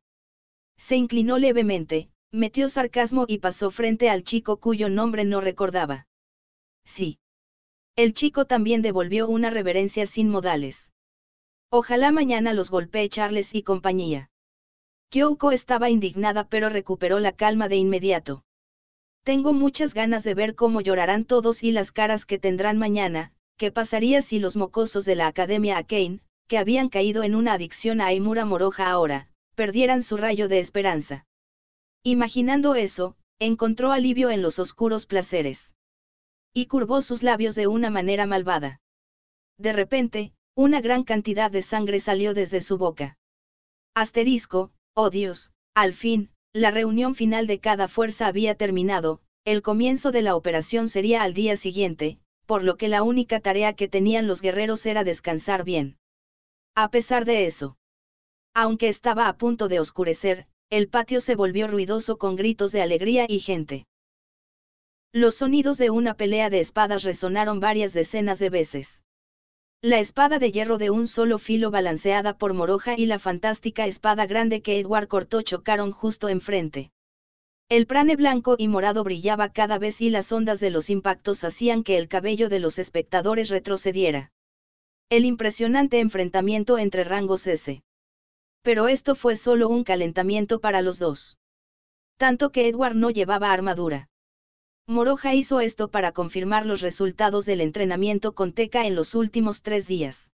Se inclinó levemente, metió sarcasmo y pasó frente al chico cuyo nombre no recordaba. Sí. El chico también devolvió una reverencia sin modales. Ojalá mañana los golpee Charles y compañía. Kyoko estaba indignada pero recuperó la calma de inmediato. Tengo muchas ganas de ver cómo llorarán todos y las caras que tendrán mañana. ¿Qué pasaría si los mocosos de la Academia Arcane, que habían caído en una adicción a Aimura Moroja ahora, perdieran su rayo de esperanza? Imaginando eso, encontró alivio en los oscuros placeres. Y curvó sus labios de una manera malvada. De repente, una gran cantidad de sangre salió desde su boca. Asterisco, oh Dios, al fin, la reunión final de cada fuerza había terminado, el comienzo de la operación sería al día siguiente, por lo que la única tarea que tenían los guerreros era descansar bien. A pesar de eso, aunque estaba a punto de oscurecer, el patio se volvió ruidoso con gritos de alegría y gente. Los sonidos de una pelea de espadas resonaron varias decenas de veces. La espada de hierro de un solo filo balanceada por Moroja y la fantástica espada grande que Edward cortó chocaron justo enfrente. El prane blanco y morado brillaba cada vez y las ondas de los impactos hacían que el cabello de los espectadores retrocediera. El impresionante enfrentamiento entre rangos S. Pero esto fue solo un calentamiento para los dos. Tanto que Edward no llevaba armadura. Moroja hizo esto para confirmar los resultados del entrenamiento con Tekka en los últimos 3 días.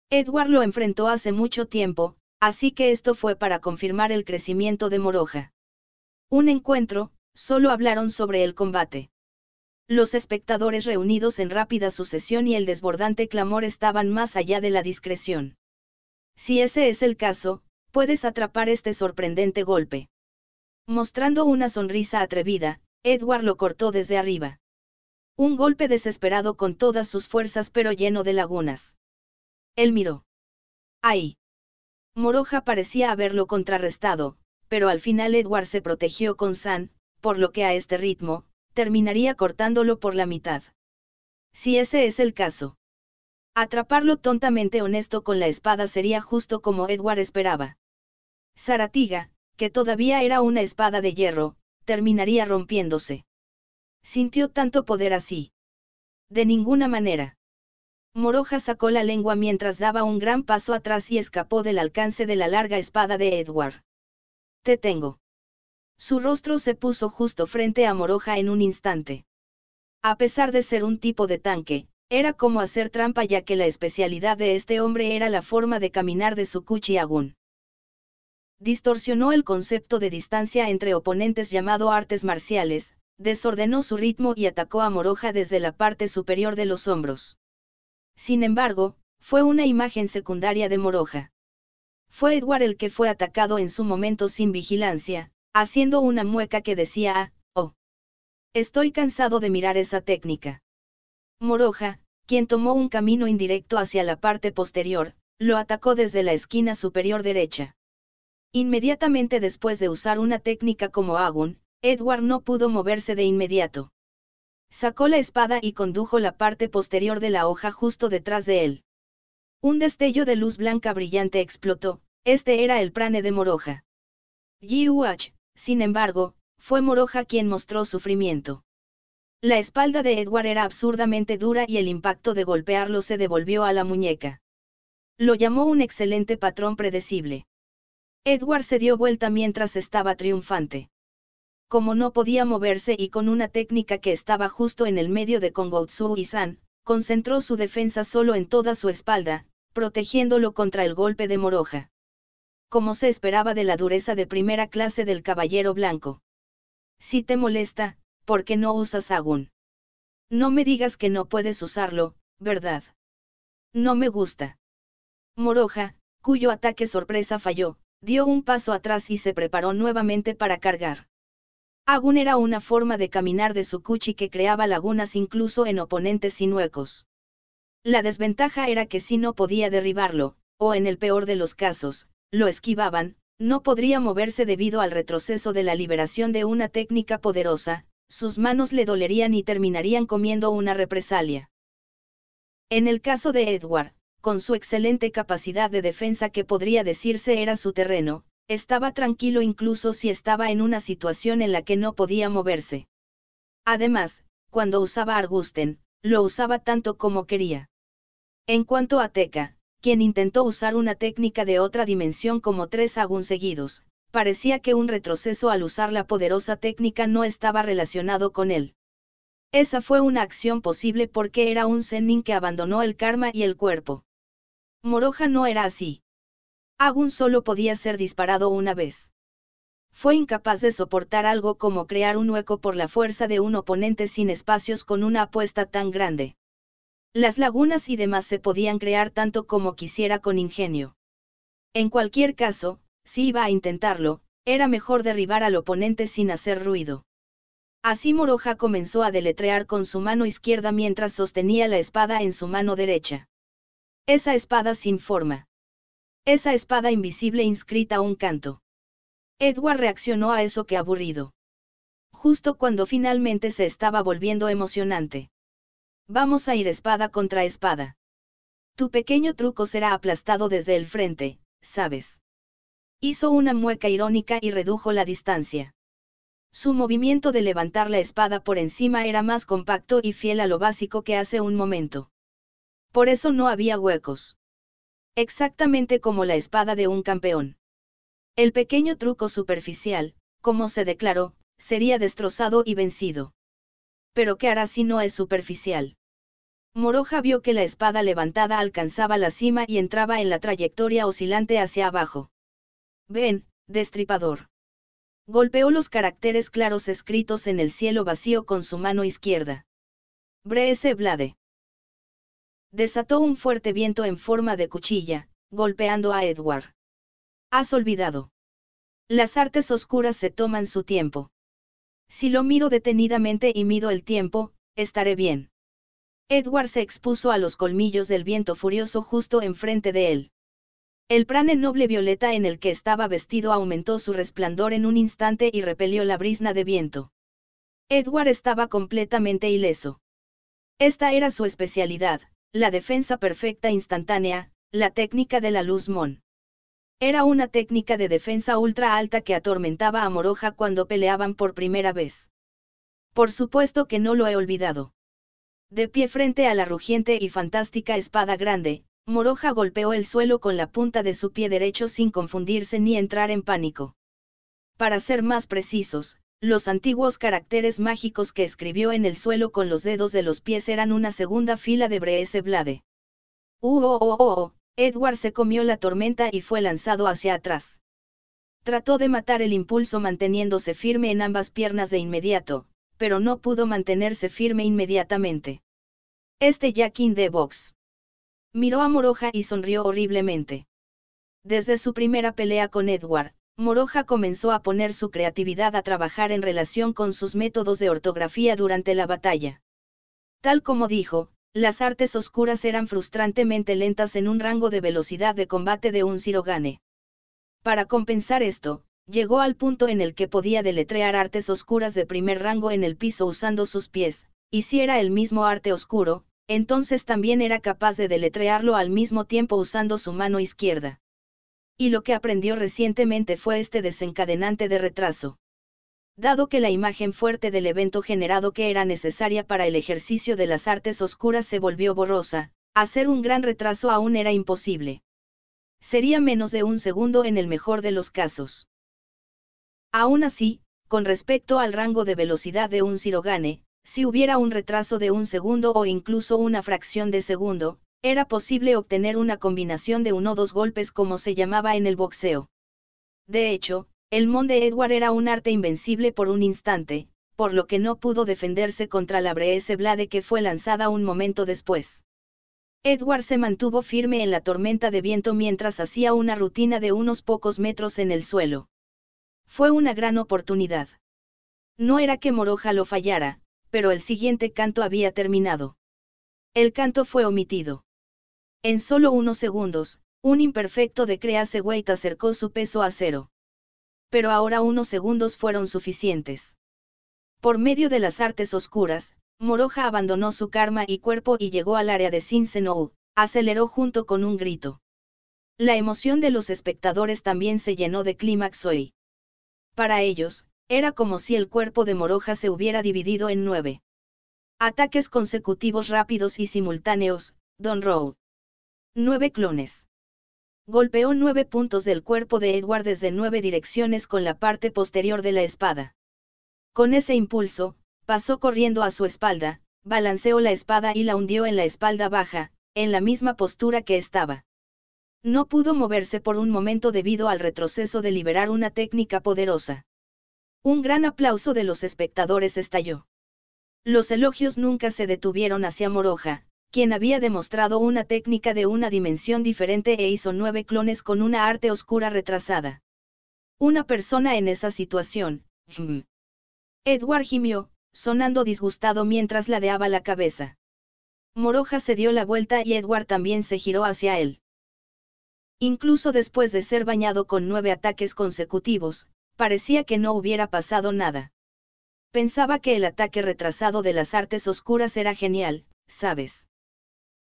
Edward lo enfrentó hace mucho tiempo, así que esto fue para confirmar el crecimiento de Moroja. Un encuentro, solo hablaron sobre el combate. Los espectadores reunidos en rápida sucesión y el desbordante clamor estaban más allá de la discreción. Si ese es el caso, puedes atrapar este sorprendente golpe. Mostrando una sonrisa atrevida, Edward lo cortó desde arriba. Un golpe desesperado con todas sus fuerzas pero lleno de lagunas. Él miró. ¡Ay! Moroja parecía haberlo contrarrestado, pero al final Edward se protegió con San, por lo que a este ritmo, terminaría cortándolo por la mitad. Si ese es el caso. Atraparlo tontamente honesto con la espada sería justo como Edward esperaba. Zaratiga, que todavía era una espada de hierro, terminaría rompiéndose. Sintió tanto poder así. De ninguna manera. Moroja sacó la lengua mientras daba un gran paso atrás y escapó del alcance de la larga espada de Edward. Te tengo. Su rostro se puso justo frente a Moroja en un instante. A pesar de ser un tipo de tanque, era como hacer trampa ya que la especialidad de este hombre era la forma de caminar de su Kuchi-Agun. Distorsionó el concepto de distancia entre oponentes llamado artes marciales, desordenó su ritmo y atacó a Moroja desde la parte superior de los hombros. Sin embargo, fue una imagen secundaria de Moroja. Fue Edward el que fue atacado en su momento sin vigilancia, haciendo una mueca que decía, oh. Estoy cansado de mirar esa técnica. Moroja, quien tomó un camino indirecto hacia la parte posterior, lo atacó desde la esquina superior derecha. Inmediatamente después de usar una técnica como Agun, Edward no pudo moverse de inmediato. Sacó la espada y condujo la parte posterior de la hoja justo detrás de él. Un destello de luz blanca brillante explotó, este era el prane de Moroja. Yuach, sin embargo, fue Moroja quien mostró sufrimiento. La espalda de Edward era absurdamente dura y el impacto de golpearlo se devolvió a la muñeca. Lo llamó un excelente patrón predecible. Edward se dio vuelta mientras estaba triunfante. Como no podía moverse y con una técnica que estaba justo en el medio de Kongoutsu y San, concentró su defensa solo en toda su espalda, protegiéndolo contra el golpe de Moroja. Como se esperaba de la dureza de primera clase del caballero blanco. Si te molesta, ¿por qué no usas Agun? No me digas que no puedes usarlo, ¿verdad? No me gusta. Moroja, cuyo ataque sorpresa falló, dio un paso atrás y se preparó nuevamente para cargar. Agun era una forma de caminar de Tsukuchi que creaba lagunas incluso en oponentes sinuecos. La desventaja era que si no podía derribarlo, o en el peor de los casos, lo esquivaban, no podría moverse debido al retroceso de la liberación de una técnica poderosa, sus manos le dolerían y terminarían comiendo una represalia. En el caso de Edward, con su excelente capacidad de defensa que podría decirse era su terreno, estaba tranquilo incluso si estaba en una situación en la que no podía moverse. Además, cuando usaba Argusten, lo usaba tanto como quería. En cuanto a Tekka, quien intentó usar una técnica de otra dimensión como 3 Agun seguidos, parecía que un retroceso al usar la poderosa técnica no estaba relacionado con él. Esa fue una acción posible porque era un Sennin que abandonó el karma y el cuerpo. Moroja no era así. Agun solo podía ser disparado una vez. Fue incapaz de soportar algo como crear un hueco por la fuerza de un oponente sin espacios con una apuesta tan grande. Las lagunas y demás se podían crear tanto como quisiera con ingenio. En cualquier caso, si iba a intentarlo, era mejor derribar al oponente sin hacer ruido. Así Moroja comenzó a deletrear con su mano izquierda mientras sostenía la espada en su mano derecha. Esa espada sin forma. Esa espada invisible inscrita un canto. Edward reaccionó a eso que aburrido. Justo cuando finalmente se estaba volviendo emocionante. Vamos a ir espada contra espada. Tu pequeño truco será aplastado desde el frente, ¿sabes? Hizo una mueca irónica y redujo la distancia. Su movimiento de levantar la espada por encima era más compacto y fiel a lo básico que hace un momento. Por eso no había huecos. Exactamente como la espada de un campeón. El pequeño truco superficial, como se declaró, sería destrozado y vencido. Pero ¿qué hará si no es superficial? Moroja vio que la espada levantada alcanzaba la cima y entraba en la trayectoria oscilante hacia abajo. Ven, destripador. Golpeó los caracteres claros escritos en el cielo vacío con su mano izquierda. Breese Blade. Desató un fuerte viento en forma de cuchilla, golpeando a Edward. ¿Has olvidado? Las artes oscuras se toman su tiempo. Si lo miro detenidamente y mido el tiempo, estaré bien. Edward se expuso a los colmillos del viento furioso justo enfrente de él. El prane noble violeta en el que estaba vestido aumentó su resplandor en un instante y repelió la brisna de viento. Edward estaba completamente ileso. Esta era su especialidad, la defensa perfecta instantánea, la técnica de la luz Mon. Era una técnica de defensa ultra alta que atormentaba a Moroja cuando peleaban por primera vez. Por supuesto que no lo he olvidado. De pie frente a la rugiente y fantástica espada grande, Moroja golpeó el suelo con la punta de su pie derecho sin confundirse ni entrar en pánico. Para ser más precisos, los antiguos caracteres mágicos que escribió en el suelo con los dedos de los pies eran una segunda fila de Breese Blade. Edward se comió la tormenta y fue lanzado hacia atrás. Trató de matar el impulso manteniéndose firme en ambas piernas de inmediato, pero no pudo mantenerse firme inmediatamente. Jack in the Box. Miró a Moroja y sonrió horriblemente. Desde su primera pelea con Edward, Moroja comenzó a poner su creatividad a trabajar en relación con sus métodos de ortografía durante la batalla. Tal como dijo, las artes oscuras eran frustrantemente lentas en un rango de velocidad de combate de un Shirogane. Para compensar esto, llegó al punto en el que podía deletrear artes oscuras de primer rango en el piso usando sus pies, y si era el mismo arte oscuro, entonces también era capaz de deletrearlo al mismo tiempo usando su mano izquierda. Y lo que aprendió recientemente fue este desencadenante de retraso. Dado que la imagen fuerte del evento generado que era necesaria para el ejercicio de las artes oscuras se volvió borrosa, hacer un gran retraso aún era imposible. Sería menos de un segundo en el mejor de los casos. Aún así, con respecto al rango de velocidad de un Shirogane, si hubiera un retraso de un segundo o incluso una fracción de segundo, era posible obtener una combinación de 1 o 2 golpes como se llamaba en el boxeo. De hecho, el Mon de Edward era un arte invencible por un instante, por lo que no pudo defenderse contra la Breeze Blade que fue lanzada un momento después. Edward se mantuvo firme en la tormenta de viento mientras hacía una rutina de unos pocos metros en el suelo. Fue una gran oportunidad. No era que Moroja lo fallara, pero el siguiente canto había terminado. El canto fue omitido. En solo unos segundos, un imperfecto de Crease Weight acercó su peso a cero. Pero ahora unos segundos fueron suficientes. Por medio de las artes oscuras, Moroja abandonó su karma y cuerpo y llegó al área de Shinsenou, aceleró junto con un grito. La emoción de los espectadores también se llenó de clímax hoy. Para ellos, era como si el cuerpo de Moroja se hubiera dividido en 9 ataques consecutivos rápidos y simultáneos, Don Row. 9 clones. Golpeó 9 puntos del cuerpo de Edward desde 9 direcciones con la parte posterior de la espada. Con ese impulso, pasó corriendo a su espalda, balanceó la espada y la hundió en la espalda baja, en la misma postura que estaba. No pudo moverse por un momento debido al retroceso de liberar una técnica poderosa. Un gran aplauso de los espectadores estalló. Los elogios nunca se detuvieron hacia Moroja, quien había demostrado una técnica de una dimensión diferente e hizo 9 clones con una arte oscura retrasada. Una persona en esa situación, Edward gimió, sonando disgustado mientras ladeaba la cabeza. Moroja se dio la vuelta y Edward también se giró hacia él. Incluso después de ser bañado con 9 ataques consecutivos, parecía que no hubiera pasado nada. Pensaba que el ataque retrasado de las artes oscuras era genial, ¿sabes?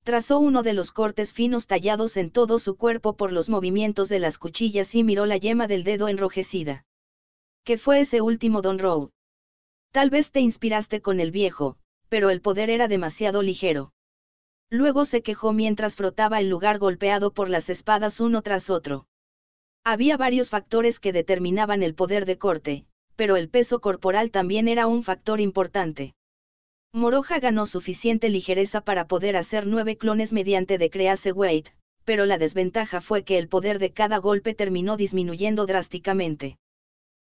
Trazó uno de los cortes finos tallados en todo su cuerpo por los movimientos de las cuchillas y miró la yema del dedo enrojecida. ¿Qué fue ese último, Don Row? Tal vez te inspiraste con el viejo, pero el poder era demasiado ligero. Luego se quejó mientras frotaba el lugar golpeado por las espadas uno tras otro. Había varios factores que determinaban el poder de corte, pero el peso corporal también era un factor importante. Moroja ganó suficiente ligereza para poder hacer 9 clones mediante The Crease Weight, pero la desventaja fue que el poder de cada golpe terminó disminuyendo drásticamente.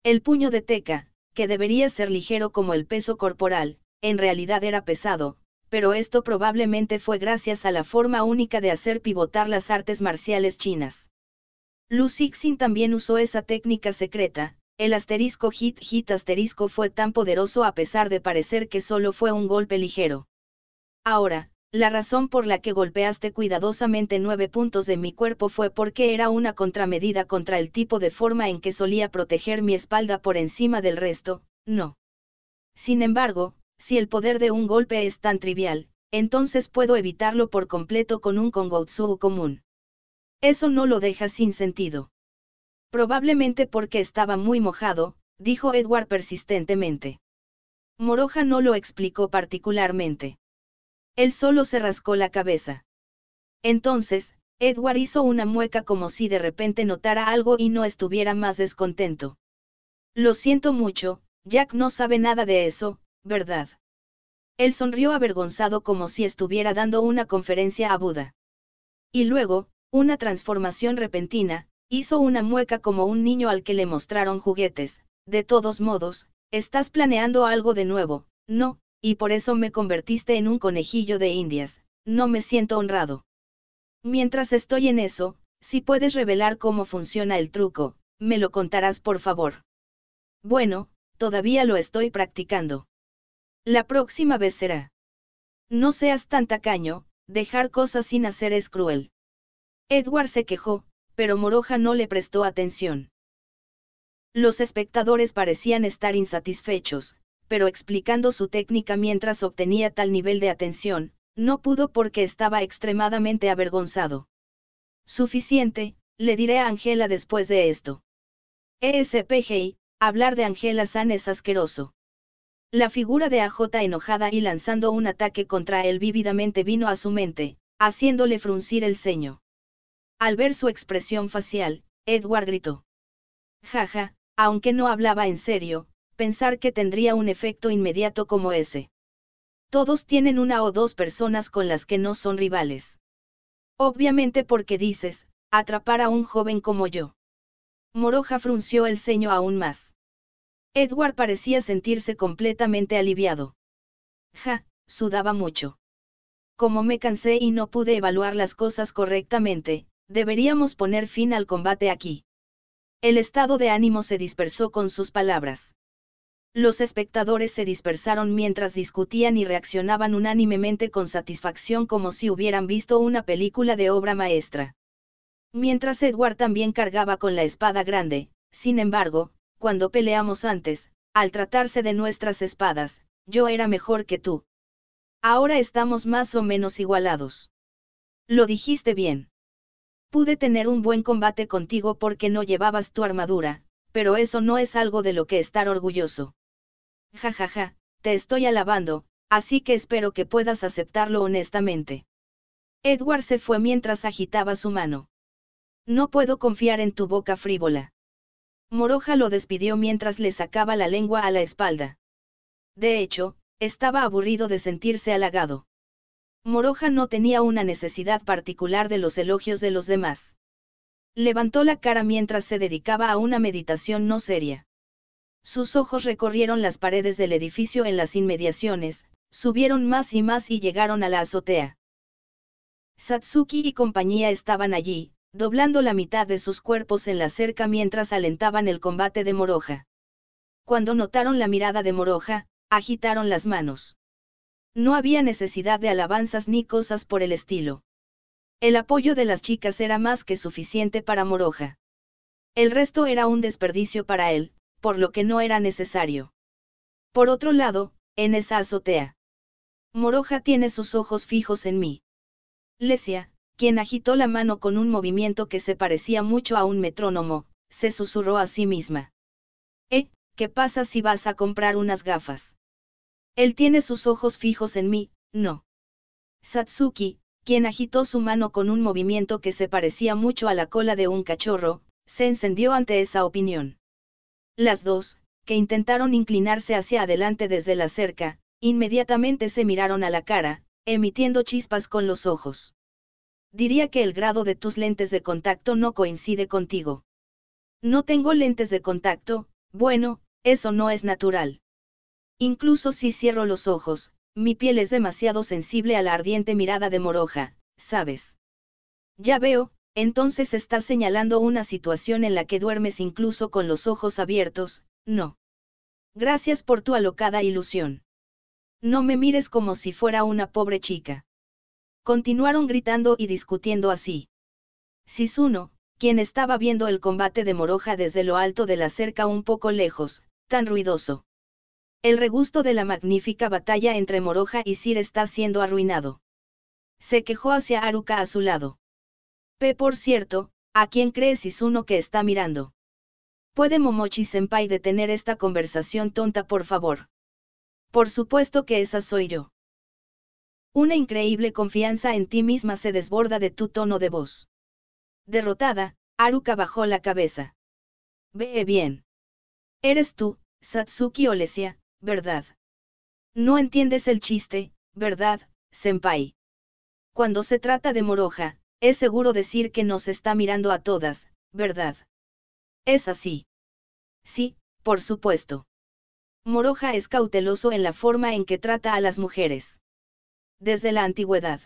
El puño de Tekka, que debería ser ligero como el peso corporal, en realidad era pesado, pero esto probablemente fue gracias a la forma única de hacer pivotar las artes marciales chinas. Lu Xixin también usó esa técnica secreta. El asterisco hit asterisco fue tan poderoso a pesar de parecer que solo fue un golpe ligero. Ahora, la razón por la que golpeaste cuidadosamente 9 puntos de mi cuerpo fue porque era una contramedida contra el tipo de forma en que solía proteger mi espalda por encima del resto, no. Sin embargo, si el poder de un golpe es tan trivial, entonces puedo evitarlo por completo con un Kongoutsu común. Eso no lo deja sin sentido. Probablemente porque estaba muy mojado, dijo Edward persistentemente. Moroja no lo explicó particularmente. Él solo se rascó la cabeza. Entonces, Edward hizo una mueca como si de repente notara algo y no estuviera más descontento. Lo siento mucho, Jack no sabe nada de eso, ¿verdad? Él sonrió avergonzado como si estuviera dando una conferencia a Buda. Y luego, una transformación repentina, hizo una mueca como un niño al que le mostraron juguetes. De todos modos, estás planeando algo de nuevo, ¿no? Y por eso me convertiste en un conejillo de Indias, no me siento honrado. Mientras estoy en eso, Si puedes revelar cómo funciona el truco, me lo contarás por favor. Bueno, todavía lo estoy practicando. La próxima vez será. No seas tan tacaño, dejar cosas sin hacer es cruel. Edward se quejó, pero Moroja no le prestó atención. Los espectadores parecían estar insatisfechos, pero explicando su técnica mientras obtenía tal nivel de atención, no pudo porque estaba extremadamente avergonzado. Suficiente, le diré a Angela después de esto. ESPGI, hablar de Angela San es asqueroso. La figura de AJ enojada y lanzando un ataque contra él vívidamente vino a su mente, haciéndole fruncir el ceño. Al ver su expresión facial, Edward gritó. Jaja, aunque no hablaba en serio, pensar que tendría un efecto inmediato como ese. Todos tienen una o dos personas con las que no son rivales. Obviamente porque dices, atrapar a un joven como yo. Moroja frunció el ceño aún más. Edward parecía sentirse completamente aliviado. Ja, sudaba mucho. Como me cansé y no pude evaluar las cosas correctamente, deberíamos poner fin al combate aquí. El estado de ánimo se dispersó con sus palabras. Los espectadores se dispersaron mientras discutían y reaccionaban unánimemente con satisfacción como si hubieran visto una película de obra maestra. Mientras Edward también cargaba con la espada grande, sin embargo, cuando peleamos antes, al tratarse de nuestras espadas, yo era mejor que tú. Ahora estamos más o menos igualados. Lo dijiste bien. Pude tener un buen combate contigo porque no llevabas tu armadura, pero eso no es algo de lo que estar orgulloso. Ja ja ja, te estoy alabando, así que espero que puedas aceptarlo honestamente. Edward se fue mientras agitaba su mano. No puedo confiar en tu boca frívola. Moroja lo despidió mientras le sacaba la lengua a la espalda. De hecho, estaba aburrido de sentirse halagado. Moroja no tenía una necesidad particular de los elogios de los demás. Levantó la cara mientras se dedicaba a una meditación no seria. Sus ojos recorrieron las paredes del edificio en las inmediaciones, subieron más y más y llegaron a la azotea. Satsuki y compañía estaban allí, doblando la mitad de sus cuerpos en la cerca mientras alentaban el combate de Moroja. Cuando notaron la mirada de Moroja, agitaron las manos. No había necesidad de alabanzas ni cosas por el estilo. El apoyo de las chicas era más que suficiente para Moroja. El resto era un desperdicio para él, por lo que no era necesario. Por otro lado, en esa azotea. Moroja tiene sus ojos fijos en mí. Lesia, quien agitó la mano con un movimiento que se parecía mucho a un metrónomo, se susurró a sí misma. ¿Qué pasa si vas a comprar unas gafas? Él tiene sus ojos fijos en mí, no. Satsuki, quien agitó su mano con un movimiento que se parecía mucho a la cola de un cachorro, se encendió ante esa opinión. Las dos, que intentaron inclinarse hacia adelante desde la cerca, inmediatamente se miraron a la cara, emitiendo chispas con los ojos. Diría que el grado de tus lentes de contacto no coincide contigo. No tengo lentes de contacto, bueno, eso no es natural. Incluso si cierro los ojos, mi piel es demasiado sensible a la ardiente mirada de Moroja, ¿sabes? Ya veo, entonces estás señalando una situación en la que duermes incluso con los ojos abiertos, no. Gracias por tu alocada ilusión. No me mires como si fuera una pobre chica. Continuaron gritando y discutiendo así. Shizuno, quien estaba viendo el combate de Moroja desde lo alto de la cerca un poco lejos, tan ruidoso. El regusto de la magnífica batalla entre Moroja y Sir está siendo arruinado. Se quejó hacia Haruka a su lado. Por cierto, ¿a quién crees Shizuno que está mirando? ¿Puede Momochi-senpai detener esta conversación tonta por favor? Por supuesto que esa soy yo. Una increíble confianza en ti misma se desborda de tu tono de voz. Derrotada, Haruka bajó la cabeza. Ve bien. Eres tú, Satsuki Olesia, ¿verdad? No entiendes el chiste, ¿verdad, senpai? Cuando se trata de Moroja, es seguro decir que nos está mirando a todas, ¿verdad? ¿Es así? Sí, por supuesto. Moroja es cauteloso en la forma en que trata a las mujeres. Desde la antigüedad.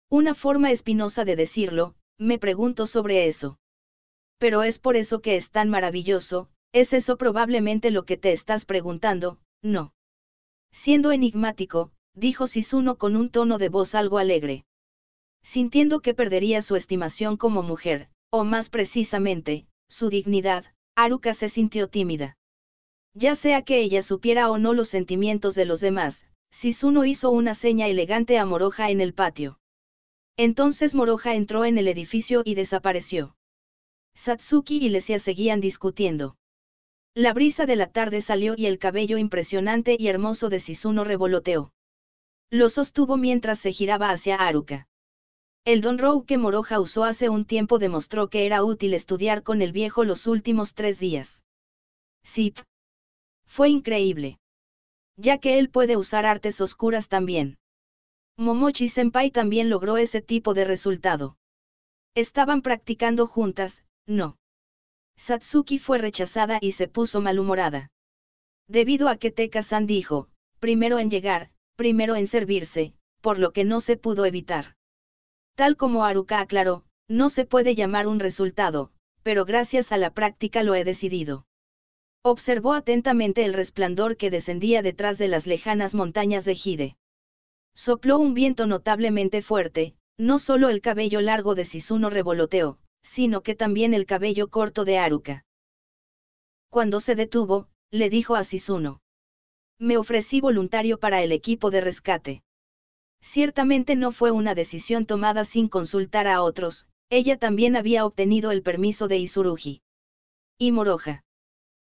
Una forma espinosa de decirlo, me pregunto sobre eso. Pero es por eso que es tan maravilloso, ¿es eso probablemente lo que te estás preguntando? No. Siendo enigmático, dijo Sisuno con un tono de voz algo alegre. Sintiendo que perdería su estimación como mujer, o más precisamente, su dignidad, Haruka se sintió tímida. Ya sea que ella supiera o no los sentimientos de los demás, Sisuno hizo una seña elegante a Moroha en el patio. Entonces Moroha entró en el edificio y desapareció. Satsuki y Lesia seguían discutiendo. La brisa de la tarde salió y el cabello impresionante y hermoso de Sisuno revoloteó. Lo sostuvo mientras se giraba hacia Haruka. El Donrou que Moroha usó hace un tiempo demostró que era útil estudiar con el viejo los últimos 3 días. Zip. Fue increíble. Ya que él puede usar artes oscuras también. Momochi-senpai también logró ese tipo de resultado. Estaban practicando juntas, ¿no? Satsuki fue rechazada y se puso malhumorada. Debido a que Teka-san dijo, primero en llegar, primero en servirse, por lo que no se pudo evitar. Tal como Haruka aclaró, no se puede llamar un resultado, pero gracias a la práctica lo he decidido. Observó atentamente el resplandor que descendía detrás de las lejanas montañas de Hide. Sopló un viento notablemente fuerte, no solo el cabello largo de Sisuno revoloteó, sino que también el cabello corto de Haruka. Cuando se detuvo, le dijo a Sisuno. Me ofrecí voluntario para el equipo de rescate. Ciertamente no fue una decisión tomada sin consultar a otros, ella también había obtenido el permiso de Izurugi. ¿Y Moroha?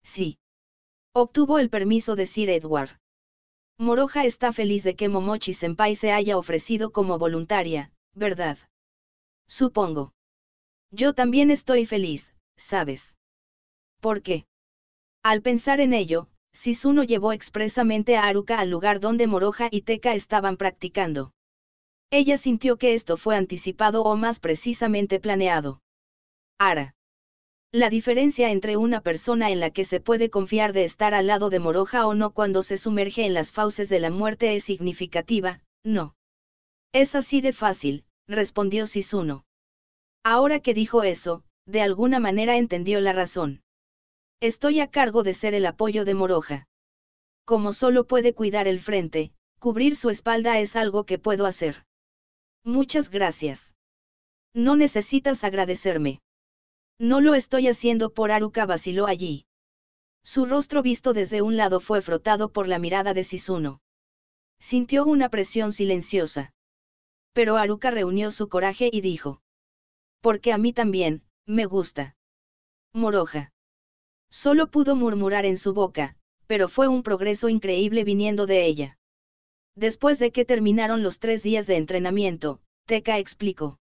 Sí. Obtuvo el permiso de Sir Edward. Moroha está feliz de que Momochi-senpai se haya ofrecido como voluntaria, ¿verdad? Supongo. Yo también estoy feliz, ¿sabes? ¿Por qué? Al pensar en ello, Sisuno llevó expresamente a Haruka al lugar donde Moroha y Teka estaban practicando. Ella sintió que esto fue anticipado o más precisamente planeado. Ara. La diferencia entre una persona en la que se puede confiar de estar al lado de Moroha o no cuando se sumerge en las fauces de la muerte es significativa, ¿no? Es así de fácil, respondió Sisuno. Ahora que dijo eso, de alguna manera entendió la razón. Estoy a cargo de ser el apoyo de Moroha. Como solo puede cuidar el frente, cubrir su espalda es algo que puedo hacer. Muchas gracias. No necesitas agradecerme. No lo estoy haciendo por Haruka, vaciló allí. Su rostro visto desde un lado fue frotado por la mirada de Sisuno. Sintió una presión silenciosa. Pero Haruka reunió su coraje y dijo. Porque a mí también, me gusta. Moroha. Solo pudo murmurar en su boca, pero fue un progreso increíble viniendo de ella. Después de que terminaron los 3 días de entrenamiento, Teka explicó.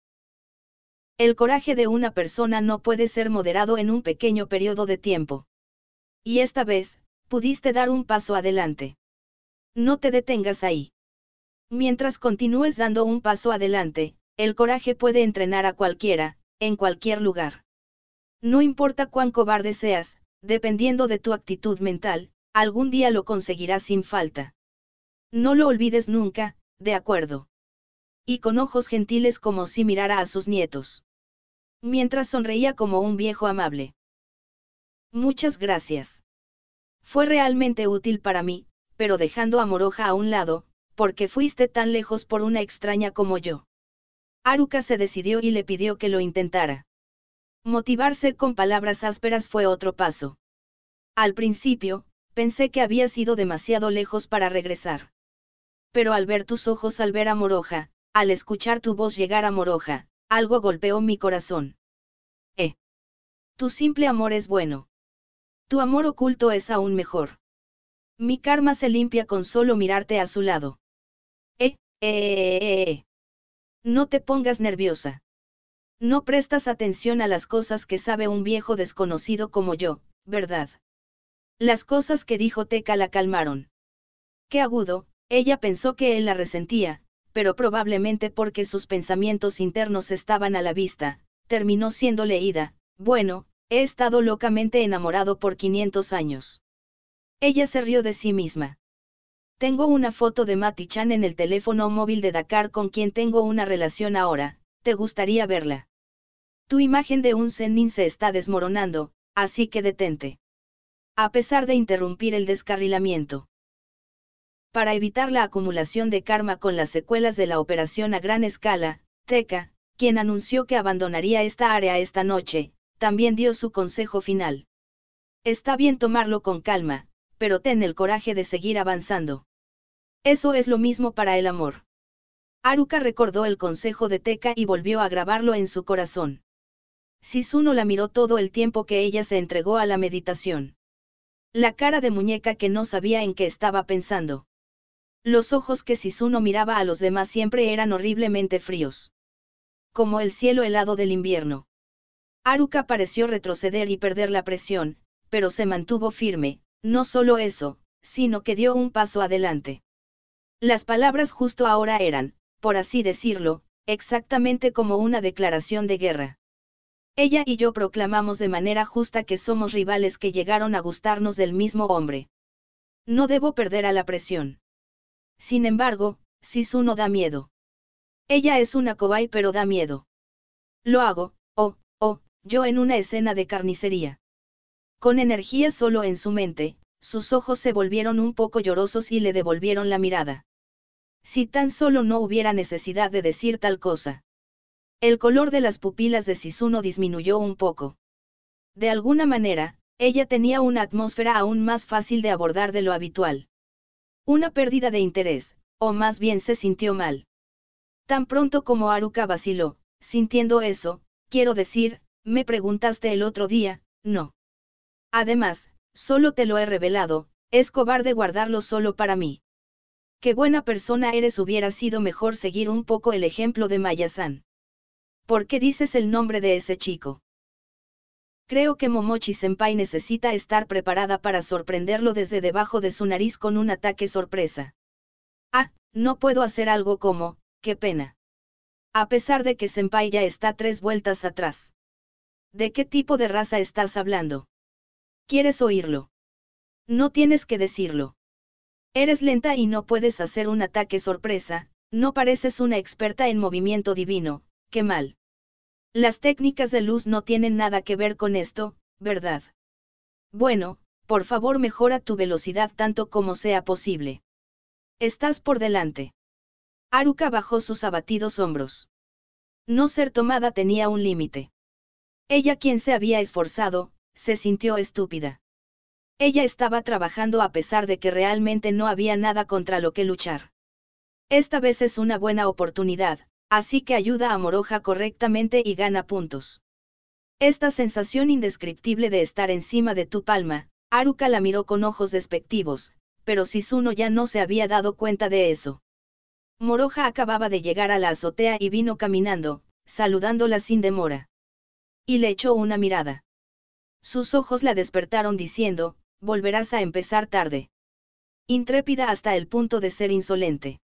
El coraje de una persona no puede ser moderado en un pequeño periodo de tiempo. Y esta vez, pudiste dar un paso adelante. No te detengas ahí. Mientras continúes dando un paso adelante, el coraje puede entrenar a cualquiera, en cualquier lugar. No importa cuán cobarde seas, dependiendo de tu actitud mental, algún día lo conseguirás sin falta. No lo olvides nunca, ¿de acuerdo? Y con ojos gentiles como si mirara a sus nietos. Mientras sonreía como un viejo amable. Muchas gracias. Fue realmente útil para mí, pero dejando a Moroha a un lado, porque fuiste tan lejos por una extraña como yo. Haruka se decidió y le pidió que lo intentara. Motivarse con palabras ásperas fue otro paso. Al principio, pensé que habías ido demasiado lejos para regresar. Pero al ver tus ojos, al ver a Moroha, al escuchar tu voz llegar a Moroha, algo golpeó mi corazón. Tu simple amor es bueno. Tu amor oculto es aún mejor. Mi karma se limpia con solo mirarte a su lado. No te pongas nerviosa. No prestas atención a las cosas que sabe un viejo desconocido como yo, ¿verdad? Las cosas que dijo Teka la calmaron. Qué agudo, ella pensó que él la resentía, pero probablemente porque sus pensamientos internos estaban a la vista, terminó siendo leída. Bueno, he estado locamente enamorado por 500 años. Ella se rió de sí misma. Tengo una foto de Mati-chan en el teléfono móvil de Dakar con quien tengo una relación ahora, ¿te gustaría verla? Tu imagen de un Zenin se está desmoronando, así que detente. A pesar de interrumpir el descarrilamiento. Para evitar la acumulación de karma con las secuelas de la operación a gran escala, Tekka, quien anunció que abandonaría esta área esta noche, también dio su consejo final. Está bien tomarlo con calma, pero ten el coraje de seguir avanzando. Eso es lo mismo para el amor. Haruka recordó el consejo de Tekka y volvió a grabarlo en su corazón. Shizuno la miró todo el tiempo que ella se entregó a la meditación. La cara de muñeca que no sabía en qué estaba pensando. Los ojos que Shizuno miraba a los demás siempre eran horriblemente fríos. Como el cielo helado del invierno. Haruka pareció retroceder y perder la presión, pero se mantuvo firme, no solo eso, sino que dio un paso adelante. Las palabras justo ahora eran, por así decirlo, exactamente como una declaración de guerra. Ella y yo proclamamos de manera justa que somos rivales que llegaron a gustarnos del mismo hombre. No debo perder a la presión. Sin embargo, Shizuno da miedo. Ella es una cobai pero da miedo. Lo hago, yo en una escena de carnicería. Con energía solo en su mente, sus ojos se volvieron un poco llorosos y le devolvieron la mirada. Si tan solo no hubiera necesidad de decir tal cosa. El color de las pupilas de Shizuno disminuyó un poco. De alguna manera, ella tenía una atmósfera aún más fácil de abordar de lo habitual. Una pérdida de interés, o más bien se sintió mal. Tan pronto como Haruka vaciló, sintiendo eso, quiero decir, me preguntaste el otro día, no. Además, solo te lo he revelado, es cobarde guardarlo solo para mí. Qué buena persona eres, hubiera sido mejor seguir un poco el ejemplo de Maya-san. ¿Por qué dices el nombre de ese chico? Creo que Momochi-senpai necesita estar preparada para sorprenderlo desde debajo de su nariz con un ataque sorpresa. Ah, no puedo hacer algo como, qué pena. A pesar de que senpai ya está 3 vueltas atrás. ¿De qué tipo de raza estás hablando? ¿Quieres oírlo? No tienes que decirlo. Eres lenta y no puedes hacer un ataque sorpresa, no pareces una experta en movimiento divino, qué mal. Las técnicas de luz no tienen nada que ver con esto, ¿verdad? Bueno, por favor mejora tu velocidad tanto como sea posible. Estás por delante. Haruka bajó sus abatidos hombros. No ser tomada tenía un límite. Ella, quien se había esforzado, se sintió estúpida. Ella estaba trabajando a pesar de que realmente no había nada contra lo que luchar. Esta vez es una buena oportunidad, así que ayuda a Moroha correctamente y gana puntos. Esta sensación indescriptible de estar encima de tu palma, Haruka la miró con ojos despectivos, pero Shizuno ya no se había dado cuenta de eso. Moroha acababa de llegar a la azotea y vino caminando, saludándola sin demora. Y le echó una mirada. Sus ojos la despertaron diciendo, volverás a empezar tarde. Intrépida hasta el punto de ser insolente.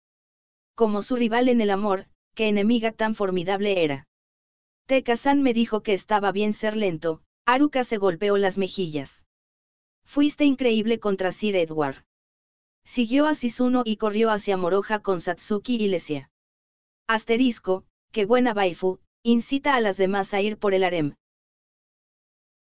Como su rival en el amor, qué enemiga tan formidable era. Tekka-san me dijo que estaba bien ser lento, Haruka se golpeó las mejillas. Fuiste increíble contra Sir Edward. Siguió a Shizuno y corrió hacia Moroha con Satsuki y Lesia. Asterisco, qué buena waifu, incita a las demás a ir por el harem.